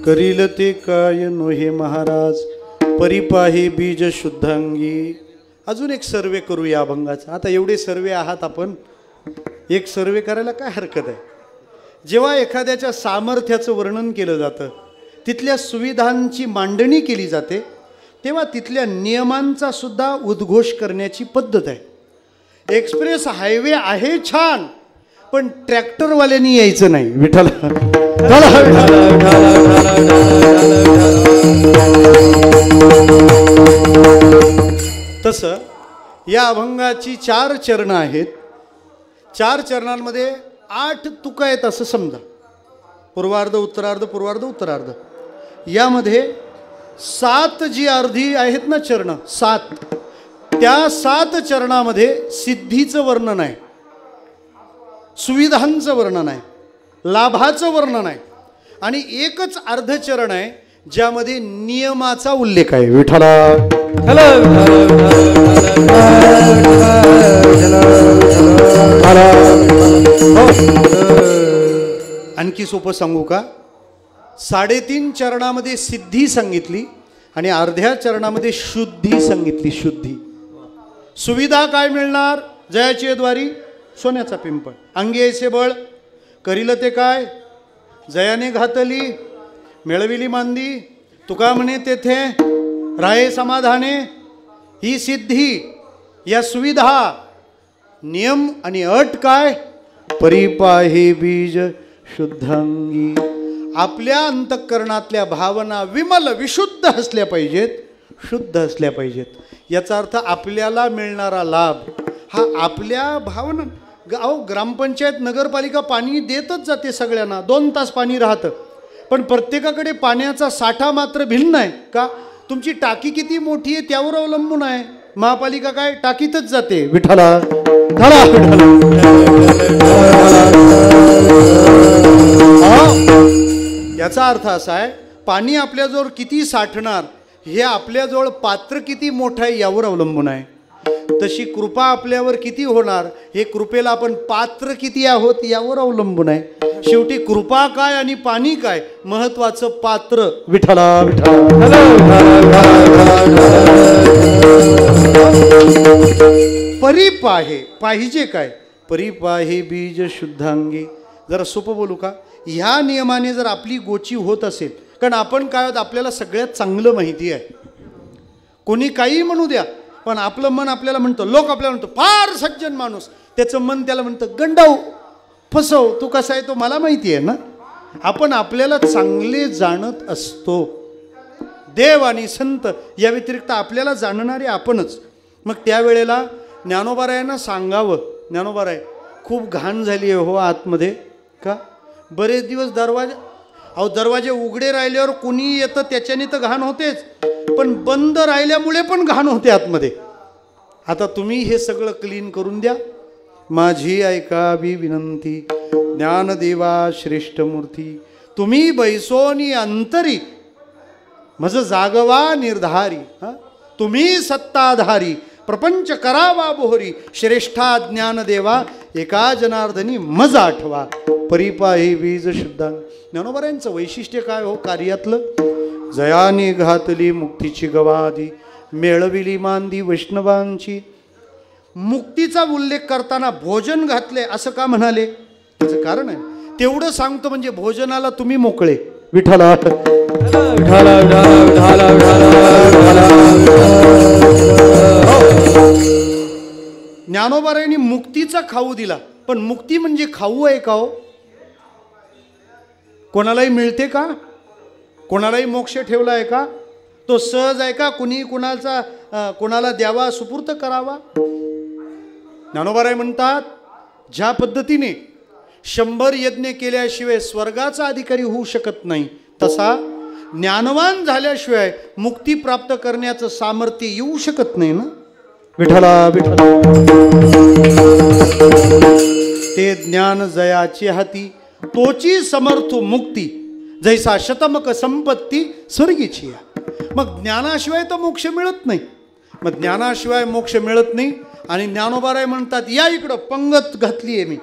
करील ते काय नोहे महाराज परिपाही बीज शुद्धांगी. अजून एक सर्वे करू या अभंगाचा. आता एवढे सर्वे आहात आपण, एक सर्वे करायला काय हरकत आहे. जेव्हा एखाद्याच्या सामर्थ्याचं वर्णन केलं जातं, तिथल्या सुविधांची मांडणी केली जाते, तेव्हा तिथल्या नियमांचा सुद्धा उद्घोष करण्याची पद्धत आहे. एक्सप्रेस हायवे आहे छान, पण ट्रॅक्टरवाल्यांनी यायचं नाही. विठ्ठल तसं या अभंगाची 4 चरणं आहेत. 4 चरणांमध्ये 8 तुका आहेत असं समजा. पूर्वार्ध उत्तरार्ध पूर्वार्ध उत्तरार्ध. यामध्ये 7 जी अर्धी आहेत ना चरण, 7, त्या 7 चरणामध्ये सिद्धीचं वर्णन आहे, सुविधांचं वर्णन आहे, लाभाचं वर्णन आहे, आणि एकच अर्धचरण आहे ज्यामध्ये नियमाचा उल्लेख आहे. विठ्ठला आणखी सोपं सांगू का. 3.5 चरणामध्ये सिद्धी सांगितली आणि अर्ध्या चरणामध्ये शुद्धी सांगितली. शुद्धी. सुविधा काय मिळणार. जयाची द्वारी सोन्याचा पिंपळ, अंगी ऐसे बळ करील ते काय, जयाने घातली मिळविली मांदी, तुका म्हणे तेथे राहे समाधाने. ही सिद्धी, या सुविधा, नियम आणि अट काय, परिपाहे बीज शुद्धांगी. आपल्या अंतःकरणातल्या भावना विमल विशुद्ध असल्या पाहिजेत, शुद्ध असल्या पाहिजेत. याचा अर्थ आपल्याला मिळणारा लाभ हा आपल्या भावना. ग्रामपंचायत नगरपालिका पाणी देतच जाते सगळ्यांना, 2 तास पाणी राहतं, पण प्रत्येकाकडे पाण्याचा साठा मात्र भिन्न आहे का. तुमची टाकी किती मोठी आहे त्यावर अवलंबून आहे. महापालिका काय टाकीतच जाते. विठ्ठला याचा अर्थ असा आहे, पाणी आपल्याजवळ किती साठणार हे आपल्याजवळ पात्र किती मोठं आहे यावर अवलंबून आहे. तशी कृपा आपल्यावर किती होणार हे कृपेला आपण पात्र किती आहोत यावर अवलंबून आहे. शेवटी कृपा काय आणि पाणी काय, महत्वाचं पात्र. विठ्ठला परिपाहे पाहिजे काय, परिपाहे बीज शुद्धांगी. जरा सोपं बोलू का. ह्या नियमाने जर आपली गोची होत असेल, कारण आपण काय आहोत आपल्याला सगळ्यात चांगलं माहिती आहे. कोणी काही म्हणू द्या, पण आपलं मन आपल्याला म्हणतं, लोक आपल्याला म्हणतो फार सज्जन माणूस, त्याचं मन त्याला म्हणतं गंडाऊ फसव, तू कसा आहे तो मला माहिती आहे ना. आपण आपल्याला चांगले जाणत असतो. देव आणि संत या व्यतिरिक्त आपल्याला जाणणारे आपणच. मग त्यावेळेला ज्ञानोबारायांना सांगावं, ज्ञानोबाराय खूप घाण झाली आहे हो आतमध्ये का. बरेच दिवस दरवाजे उघडे राहिल्यावर कोणी येतं त्याच्याने तर घाण होतेच, पण बंद राहिल्यामुळे पण घाण होते आतमध्ये. आता तुम्ही हे सगळं क्लीन करून द्या. माझी ऐकावी विनंती, ज्ञानदेवा श्रेष्ठ मूर्ती, तुम्ही बैसोनी अंतरी मज जागवा निर्धारी. तुम्ही सत्ताधारी प्रपंच करावा बोहरी, श्रेष्ठा ज्ञानदेवा एका जनार्दनी मज आठवा. परिपाही बीज शुद्धां. ज्ञानोबारायांचं वैशिष्ट्य काय हो कार्यातलं. जयाने घातली मुक्तीची गवादी, मेळविली मांदी वैष्णवांची. मुक्तीचा उल्लेख करताना भोजन घातले असं का म्हणाले, त्याचं कारण आहे. तेवढं सांगतो म्हणजे भोजनाला तुम्ही मोकळे. विठ्ठला विठाला विठाला विठाला ज्ञानोबारायांनी मुक्तीचा खाऊ दिला, पण मुक्ती म्हणजे खाऊ आहे का हो? कोणालाही मिळते का? कोणालाही मोक्ष ठेवला आहे का? तो सहज आहे का? कुणी कोणाला द्यावा, सुपूर्त करावा? ज्ञानोबाराय म्हणतात, ज्या पद्धतीने 100 यज्ञ केल्याशिवाय स्वर्गाचा अधिकारी होऊ शकत नाही, तसा ज्ञानवान झाल्याशिवाय मुक्ती प्राप्त करण्याचं सामर्थ्य येऊ शकत नाही ना. विठ्ठला विठ्ठला ते ज्ञान जयाची हाती, तोची समर्थ मुक्ती, जैसा शतमक संपत्ती स्वर्गीची. मग ज्ञानाशिवाय तर मोक्ष मिळत नाही. मग ज्ञानाशिवाय मोक्ष मिळत नाही. आणि ज्ञानोबाराय म्हणतात, या इकडं पंगत घातली आहे मी.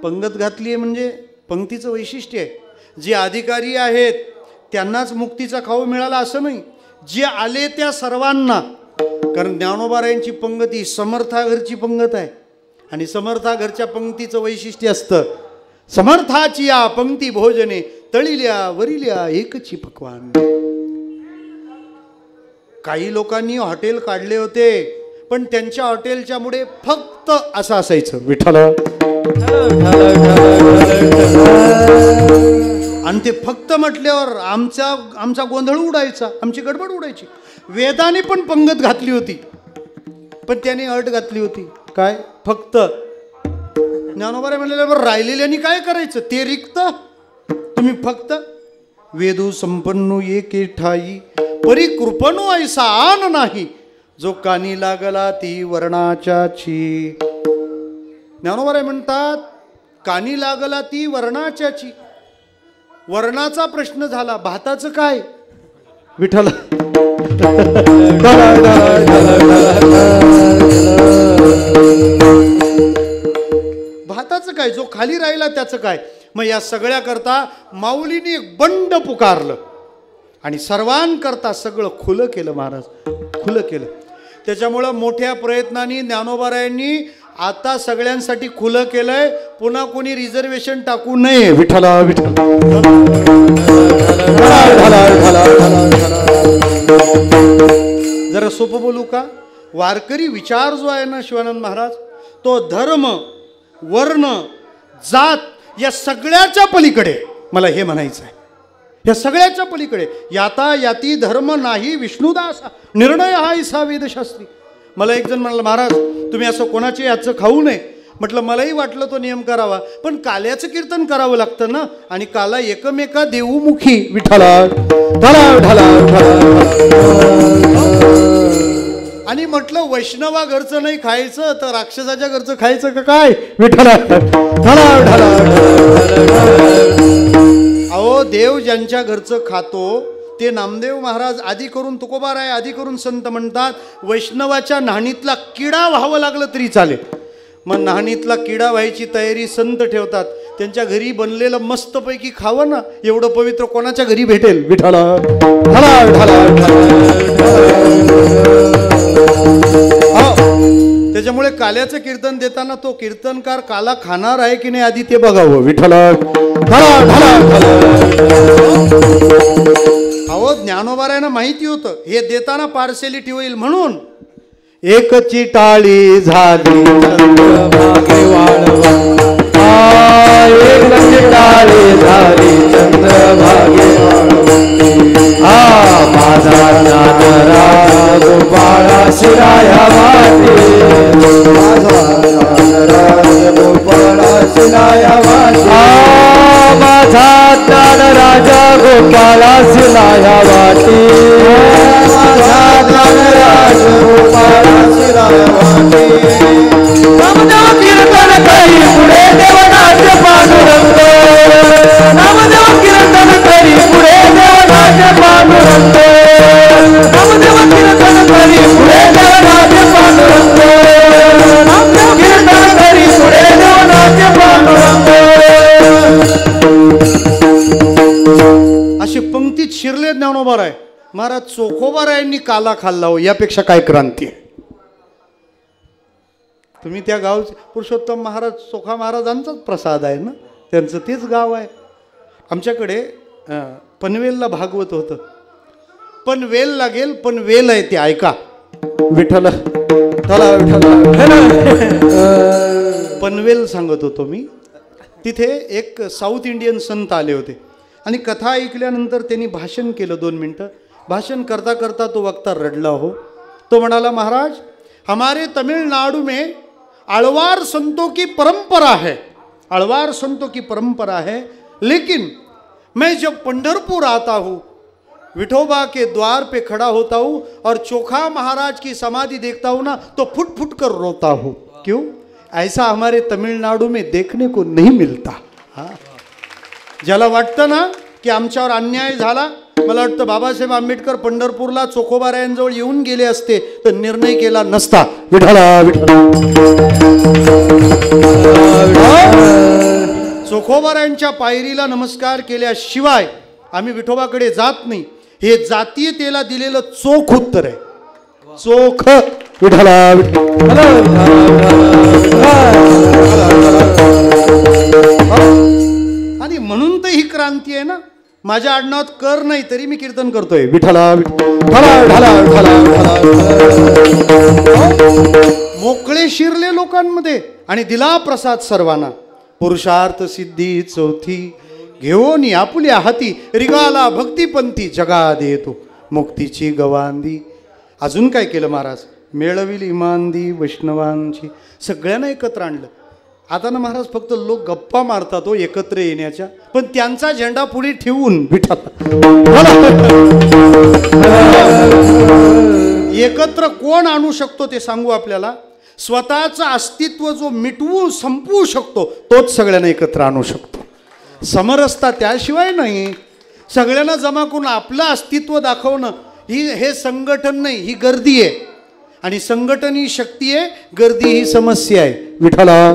पंगत घातली आहे म्हणजे पंक्तीचं वैशिष्ट्य आहे, जे अधिकारी आहेत त्यांनाच मुक्तीचा खाऊ मिळाला असं नाही, जे आले त्या सर्वांना. कारण ज्ञानोबारायांची पंगत ही समर्थाघरची पंगत आहे. आणि समर्थाघरच्या पंक्तीचं वैशिष्ट्य असतं, समर्थाची या पंक्ती भोजने, तळिल्या वरिल्या एकची पक्वान. काही लोकांनी हॉटेल काढले होते, पण त्यांच्या हॉटेलच्या मुळे फक्त असं असायचं, विठ्ठला. आणि ते फक्त म्हटल्यावर आमचा गोंधळ उडायचा, आमची गडबड उडायची. वेदाने पण पंगत घातली होती, पण त्याने अट घातली होती, काय? फक्त. ज्ञानोबाराय म्हणलेल्यावर राहिलेल्यानी काय करायचं? ते रिक्त. तुम्ही फक्त वेदू संपन्नू एके ठाई, परिकृपणू ऐसा आन नाही, जो कानी लागला ती वर्णाच्याची. ज्ञानोबाराय म्हणतात, कानी लागला ती वर्णाच्याची. वर्णाचा प्रश्न झाला, भाताचं काय? विठ्ठला भाताचं काय? जो खाली राहिला त्याचं काय? मग या सगळ्या करता माऊलीने एक बंड पुकारलं आणि सर्वांकरता सगळं खुलं केलं. महाराज खुलं केलं. त्याच्यामुळं मोठ्या प्रयत्नाने ज्ञानोबारायांनी आता सगळ्यांसाठी खुलं केलंय. पुन्हा कोणी रिझर्वेशन टाकू नये. विठ्ठला विठ्ठला जरा सोपं बोलू का? वारकरी विचार जो आहे ना शिवानंद महाराज, तो धर्म, वर्ण, जात या सगळ्याच्या पलीकडे. मला हे म्हणायचं आहे, या सगळ्याच्या पलीकडे. याता याती धर्म नाही विष्णुदास, निर्णय हा इसा वेदशास्त्री. मला एक जण म्हणाला, महाराज तुम्ही असं कोणाचे याचं खाऊ नये. म्हटलं मलाही वाटलं तो नियम करावा, पण काल्याचं कीर्तन करावं लागतं ना. आणि काला एकमेका देऊमुखी. विठ्ठला आणि म्हटलं वैष्णवा घरचं नाही खायचं तर राक्षसाच्या घरचं खायचं का काय? विठ्ठला अहो, देव ज्यांच्या घरचं खातो ते नामदेव महाराज आधी करून तुकोबाराय आधी करून संत म्हणतात, वैष्णवाच्या न्हाणीतला किडा व्हावं लागलं तरी चालेल. मग न्हाणीतला किडा व्हायची तयारी संत ठेवतात. त्यांच्या घरी बनलेलं मस्तपैकी खावं ना, एवढं पवित्र कोणाच्या घरी भेटेल? विठ्ठला त्याच्यामुळे काल्याचं कीर्तन देताना तो कीर्तनकार काला खाणार आहे की नाही आधी ते बघावं. विठ्ठला अहो, ज्ञानोबारायांना माहिती होतं हे देताना पार्सॅलिटी होईल म्हणून. एकची टाळी झाली चंद्रभागे वाढवा, एकची टाळी झाली चंद्रभागे वाढवा. माझा ज्ञानराज गोपाळा शिराया वाटे, माझा ज्ञानराज गोपाळा शिराया वाटे. माझा ज्ञानराजा गोपाळा शिराया वाटे, माझा ज्ञानराज गोपाळा शिराया वाटे. नामदेव कीर्तन करी पुढे देवनाथ पांडुरंग, नामदेव कीर्तन करी पुढे देवनाथ पांडुरंग, नामदेव कीर्तन करी पुढे देवनाथ पांडुरंग, नामदेव कीर्तन करी पुढे देवनाथ पांडुरंग. अशी पंक्तीत शिरले ज्ञानोबाराय महाराज. चोखोबारायांनी काला खाल्ला हो, यापेक्षा काय क्रांती आहे? तुम्ही त्या गावचे पुरुषोत्तम महाराज चोखा महाराजांचाच प्रसाद आहे ना. त्यांचं तेच गाव आहे. आमच्याकडे पनवेलला भागवत होतं. पनवेल लागेल, पनवेल आहे ते ऐका. विठ्ठल पनवेल सांगत होतो मी. तिथे एक साऊथ इंडियन संत आले होते आणि कथा ऐकल्यानंतर त्यांनी भाषण केलं 2 मिनटं. भाषण करता करता तो वक्ता रडला हो. तो म्हणाला, महाराज हमारे तमिलनाडु में आळवार संतों की परंपरा है, आळवार संतों की परंपरा है, लेकिन मैं जब पंढरपुर आता हूँ, विठोबा के द्वार पे खड़ा होता हूँ और चोखा महाराज की समाधि देखता हूँ ना, तो फुट फुट कर रोता हूँ. क्यों? ऐसा हमारे तमिलनाडु में देखने को नहीं मिलता. हाँ, ज्याला वाटतं ना की आमच्यावर अन्याय झाला, मला वाटतं बाबासाहेब आंबेडकर पंढरपूरला चोखोबारायांजवळ येऊन गेले असते तर निर्णय केला नसता. विठ्ठला चोखोबारायांच्या पायरीला नमस्कार केल्याशिवाय आम्ही विठोबाकडे जात नाही. हे जातीयतेला दिलेलं चोख उत्तर आहे. चोख. विठ्ठला आणि म्हणून तर ही क्रांती आहे ना. माझ्या आडनावात कर नाही तरी मी कीर्तन करतोय. विठ्ठला मोकळे शिरले लोकांमध्ये आणि दिला प्रसाद सर्वांना. पुरुषार्थ सिद्धी चौथी घेऊन आपुल्या हाती, रिगाला भक्तिपंथी जगा देतो मुक्तीची गवांदी. अजून काय केलं महाराज? मेळविली इमानदी वैष्णवांची, सगळ्यांना एकत्र आणलं. आता ना महाराज फक्त लोक गप्पा मारतात हो एकत्र येण्याच्या, पण त्यांचा झेंडा पुढे ठेवून एकत्र कोण आणू शकतो ते सांगू आपल्याला. स्वतःचं अस्तित्व जो मिटवू संपवू शकतो तोच सगळ्यांना एकत्र आणू शकतो. समरसता त्याशिवाय नाही. सगळ्यांना जमा करून आपलं अस्तित्व दाखवणं हे संघटन नाही, ही गर्दी आहे. आणि संघटन ही शक्ती आहे, गर्दी ही समस्या आहे. विठ्ठला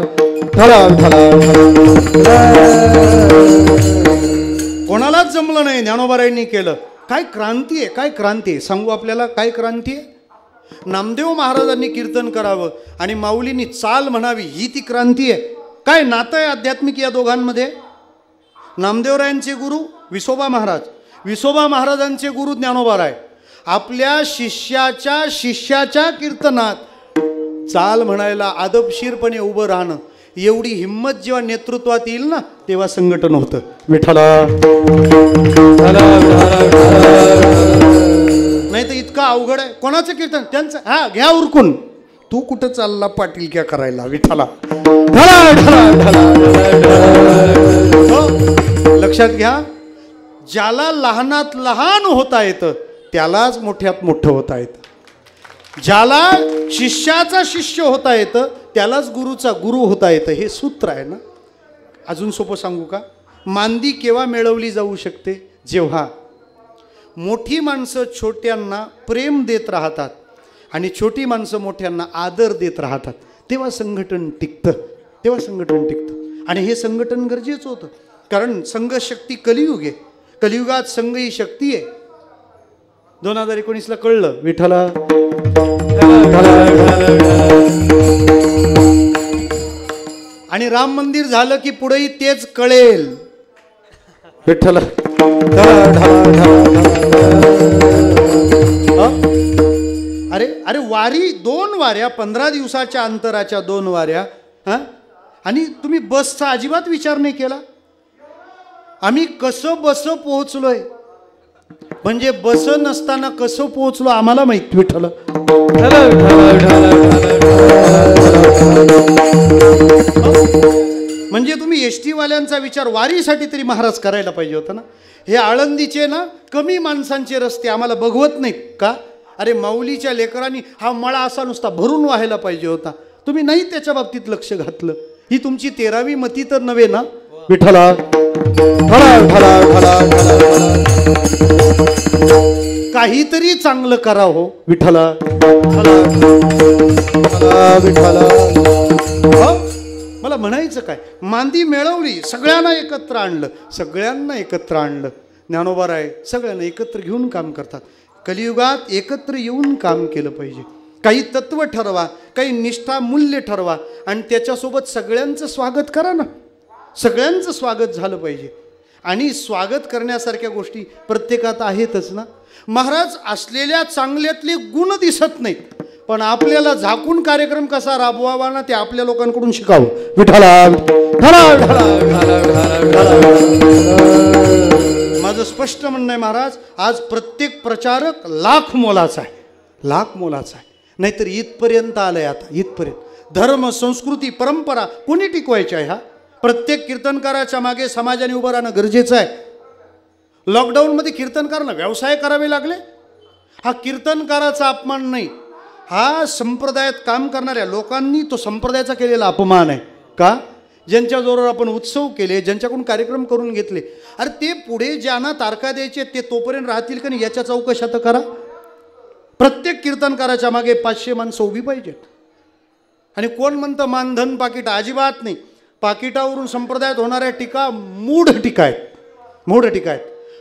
कोणालाच जमलं नाही, ज्ञानोबारायांनी केलं. काय क्रांती आहे, काय क्रांती आहे सांगू आपल्याला. काय क्रांती आहे? नामदेव महाराजांनी कीर्तन करावं आणि माऊलींनी चाल म्हणावी, ही ती क्रांती आहे. काय नातं आहे आध्यात्मिक या दोघांमध्ये? नामदेवरायांचे गुरु विसोबा महाराज, विसोबा महाराजांचे गुरु ज्ञानोबाराय. आपल्या शिष्याच्या कीर्तनात चाल म्हणायला आदबशीरपणे उभं राहणं, एवढी हिम्मत जेव्हा नेतृत्वात येईल ना तेव्हा संघटन होतं. विठ्ठला नाही तर इतका अवघड आहे. कोणाचं कीर्तन? त्यांचं. हा घ्या उरकून. तू कुठं चालला पाटील क्या करायला? विठ्ठला लक्षात घ्या, ज्याला लहानात लहान होता येतं त्यालाच मोठ्यात मोठं होता येतं. ज्याला शिष्याचा शिष्य होता येतं त्यालाच गुरुचा गुरु होता येतं. हे सूत्र आहे ना. अजून सोपं सांगू का? मांदी केव्हा मिळवली जाऊ शकते? जेव्हा मोठी माणसं छोट्यांना प्रेम देत राहतात आणि छोटी माणसं मोठ्यांना आदर देत राहतात, तेव्हा संघटन टिकतं. तेव्हा संघटन टिकतं. आणि हे संघटन गरजेचं होतं, कारण संघ शक्ती कलियुग आहे. कलियुगात संघ ही शक्ती आहे. 2019ला कळलं. विठ्ठला आणि राम मंदिर झालं की पुढेही तेच कळेल. विठ्ठला अरे अरे वारी 2 वाऱ्या, 15 दिवसाच्या अंतराच्या 2 वाऱ्या. हां, आणि तुम्ही बसचा अजिबात विचार नाही केला. आम्ही कसं बस पोहोचलोय, म्हणजे बस नसताना कसं पोहोचलो आम्हाला माहित. विठ्ठल म्हणजे तुम्ही एसटी वाल्यांचा विचार वारीसाठी तरी महाराज करायला पाहिजे होता ना. हे आळंदीचे ना कमी माणसांचे रस्ते आम्हाला बघवत नाहीत का? अरे माऊलीच्या लेकरांनी हा मळा असा नुसता भरून व्हायला पाहिजे होता. तुम्ही नाही त्याच्या बाबतीत लक्ष घातलं. ही तुमची 13वी मती तर नव्हे ना. विठ्ठला काहीतरी चांगलं करा हो. विठ्ठला विठ्ठला. मला म्हणायचं काय, मांदी मिळवली, सगळ्यांना एकत्र आणलं, सगळ्यांना एकत्र आणलं. ज्ञानोबाराय सगळ्यांना एकत्र घेऊन काम करतात. कलियुगात एकत्र येऊन काम केलं पाहिजे. काही तत्व ठरवा, काही निष्ठा मूल्य ठरवा आणि त्याच्यासोबत सगळ्यांचं स्वागत करा ना. सगळ्यांचं स्वागत झालं पाहिजे आणि स्वागत करण्यासारख्या गोष्टी प्रत्येकात आहेतच ना. महाराज असलेल्या चांगल्यातले गुण दिसत नाहीत, पण आपल्याला झाकून कार्यक्रम कसा राबवावा ना ते आपल्या लोकांकडून शिकावं. विठाला माझं स्पष्ट म्हणणं आहे महाराज, आज प्रत्येक प्रचारक लाख मोलाचा आहे, लाख मोलाचा आहे. नाहीतर इथपर्यंत आलंय. आता इथपर्यंत धर्म संस्कृती परंपरा कोणी टिकवायची आहे? हा प्रत्येक कीर्तनकाराच्या मागे समाजाने उभं राहणं गरजेचं आहे. लॉकडाऊनमध्ये कीर्तनकारांना व्यवसाय करावे लागले. हा कीर्तनकाराचा अपमान नाही, हा संप्रदायात काम करणाऱ्या लोकांनी तो संप्रदायाचा केलेला अपमान आहे. का? ज्यांच्याजवळ आपण उत्सव केले, ज्यांच्याकडून कार्यक्रम करून घेतले, अरे ते पुढे ज्यांना तारखा द्यायचे ते तोपर्यंत राहतील का नाही याच्या चौकशा तर करा. प्रत्येक कीर्तनकाराच्या मागे 500 माणसं उभी पाहिजेत. आणि कोण म्हणतं मानधन पाकिट? अजिबात नाही. पाकिटावरून संप्रदायात होणाऱ्या टीका मूढ टीका आहेत, मूढ टीका आहेत.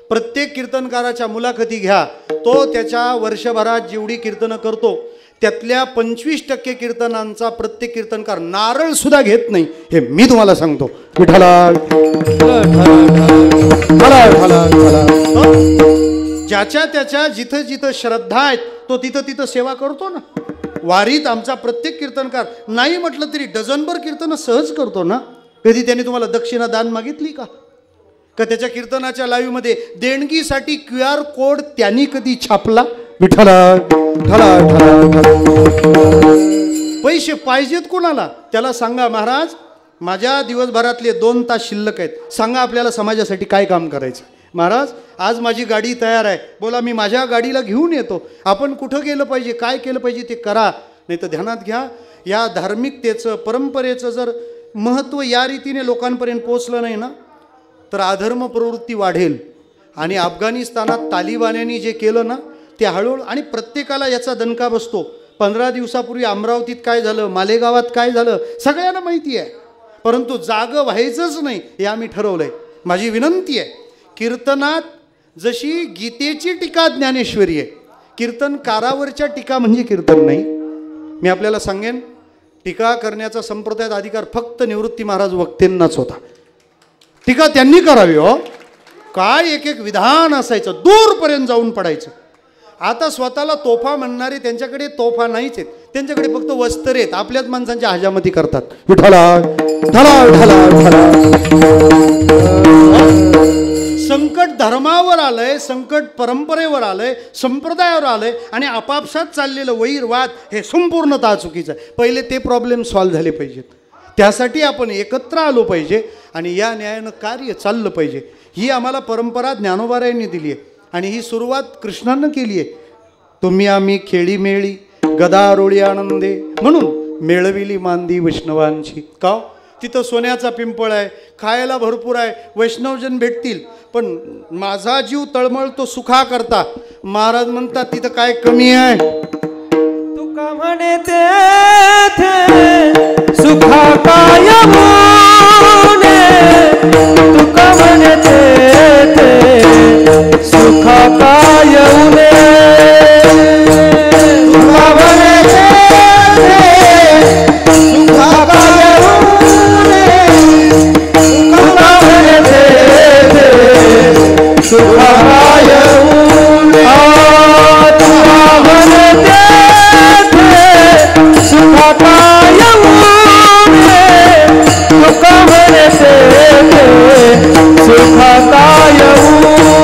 प्रत्येक कीर्तनकाराच्या मुलाखती घ्या, तो त्याच्या वर्षभरात जेवढी कीर्तनं करतो त्यातल्या 25% कीर्तनांचा प्रत्येक कीर्तनकार नारळ सुद्धा घेत नाही, हे मी तुम्हाला सांगतो. विठाला ज्याच्या त्याच्या जिथं जिथं श्रद्धा आहेत तो तिथं तिथं सेवा करतो ना. वारीत आमचा प्रत्येक कीर्तनकार नाही म्हटलं तरी डझनभर कीर्तनं सहज करतो ना. कधी त्यांनी तुम्हाला दक्षिणा दान मागितली का? का त्याच्या कीर्तनाच्या लाईव्हमध्ये देणगीसाठी QR कोड त्यांनी कधी छापला? विठाला पैसे पाहिजेत कोणाला? त्याला सांगा, महाराज माझ्या दिवसभरातले 2 तास शिल्लक आहेत, सांगा आपल्याला समाजासाठी काय काम करायचं. महाराज आज माझी गाडी तयार आहे, बोला मी माझ्या गाडीला घेऊन येतो. आपण कुठं गेलं पाहिजे, काय केलं पाहिजे ते करा. नाही तर ध्यानात घ्या, या धार्मिकतेचं परंपरेचं जर महत्त्व या रीतीने लोकांपर्यंत पोचलं नाही ना तर अधर्म प्रवृत्ती वाढेल. आणि अफगाणिस्तानात तालिबान्यांनी जे केलं ना ते हळूहळू, आणि प्रत्येकाला याचा दणका बसतो. 15 दिवसापूर्वी अमरावतीत काय झालं, मालेगावात काय झालं सगळ्यांना माहिती आहे. परंतु जागं व्हायचंच नाही हे आम्ही ठरवलं आहे. माझी विनंती आहे, कीर्तनात जशी गीतेची टीका ज्ञानेश्वरी आहे, कीर्तनकारावरच्या टीका म्हणजे कीर्तन नाही. मी आपल्याला सांगेन, टीका करण्याचा संप्रदायात अधिकार फक्त निवृत्ती महाराज वक्तेंनाच होता. टीका त्यांनी करावी. हो काय एक एक विधान असायचं, दूरपर्यंत जाऊन पडायचं. आता स्वतःला तोफा म्हणणारे त्यांच्याकडे तोफा नाहीच आहेत, त्यांच्याकडे फक्त वस्त्र आहेत. आपल्याच माणसांच्या हजामती करतात. विठाला संकट धर्मावर आलंय, संकट परंपरेवर आलंय, संप्रदायावर आलंय आणि आपापसात चाललेलं वैरवाद हे संपूर्णतः चुकीचं आहे. पहिले ते प्रॉब्लेम सॉल्व्ह झाले पाहिजेत. त्यासाठी आपण एकत्र आलो पाहिजे आणि या न्यायानं कार्य चाललं पाहिजे. ही आम्हाला परंपरा ज्ञानोबारायांनी दिली आहे आणि ही सुरुवात कृष्णानं केली आहे. तुम्ही आम्ही खेळी मेळी गदारोळी आनंदे म्हणून मेळविली मांदी वैष्णवांची. का? तिथं सोन्याचा पिंपळ आहे, खायला भरपूर आहे, वैष्णवजन भेटतील, पण माझा जीव तळमळतो सुखा करता. महाराज म्हणतात तिथं काय कमी आहे? तुका म्हणे तेथे सुखा काय मुने, तुका म्हणे तेथे सुखा काय उने, तुका म्हणे तेथे सुखा काय उने, तुका म्हणे तेथे सुखा काय उने, तुका म्हणे तेथे सुखा काय उने, तुका म्हणे तेथे सुखा काय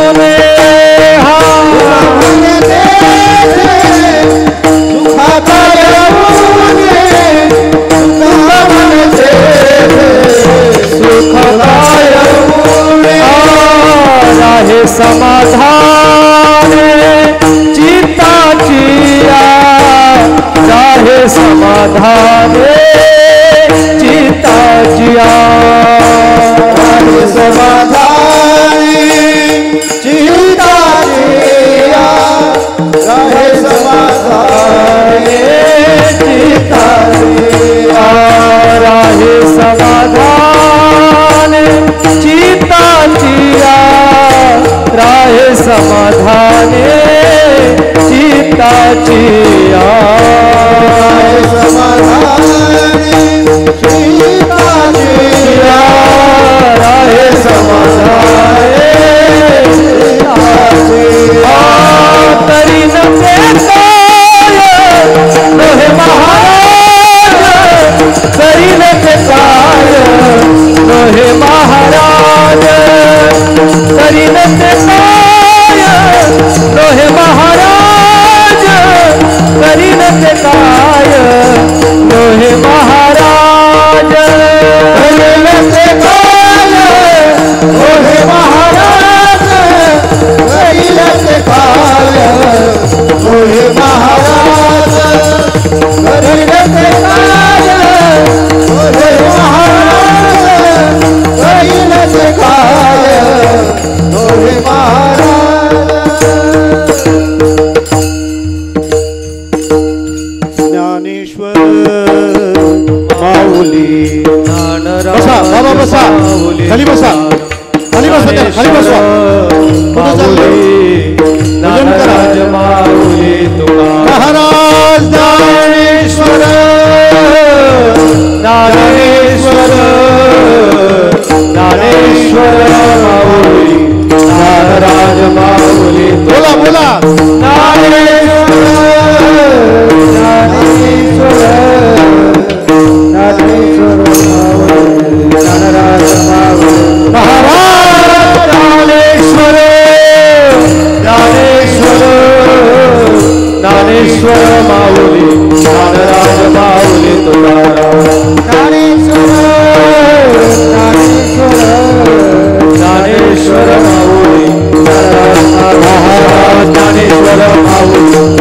उने, हा म्हणे तेथे सुखा काय उने, तुका म्हणे तेथे सुखा काय उने, राहे समाधान चित्ताची, राहे समाधान चित्ताची, राहे समाधान चित्ताची, राहे समाधान चित्ताची, राहे समाधान चित्ताची, राहे समाधान चित्ताची, राहे समाधान चित्ताची, सध्या खाली बसवा. कुठं चाललंय? भजन करा. ज्ञानराज माऊली तुकाराम महाराज ज्ञानेश्वर ज्ञानेश्वर ज्ञानेश्वर माऊली ज्ञानराज माऊली बोला बोला. ज्ञानेश्वर ज्ञानेश्वर ज्ञानेश्वर माऊली ज्ञानराज माऊली महाराज ज्ञानेश्वर ज्ञानेश्वर ज्ञानेश्वर माऊली ज्ञानराज माऊली तुकाराम ज्ञानेश्वर ज्ञानेश्वर ज्ञानेश्वर माऊली ज्ञानराज ज्ञानेश्वर माऊली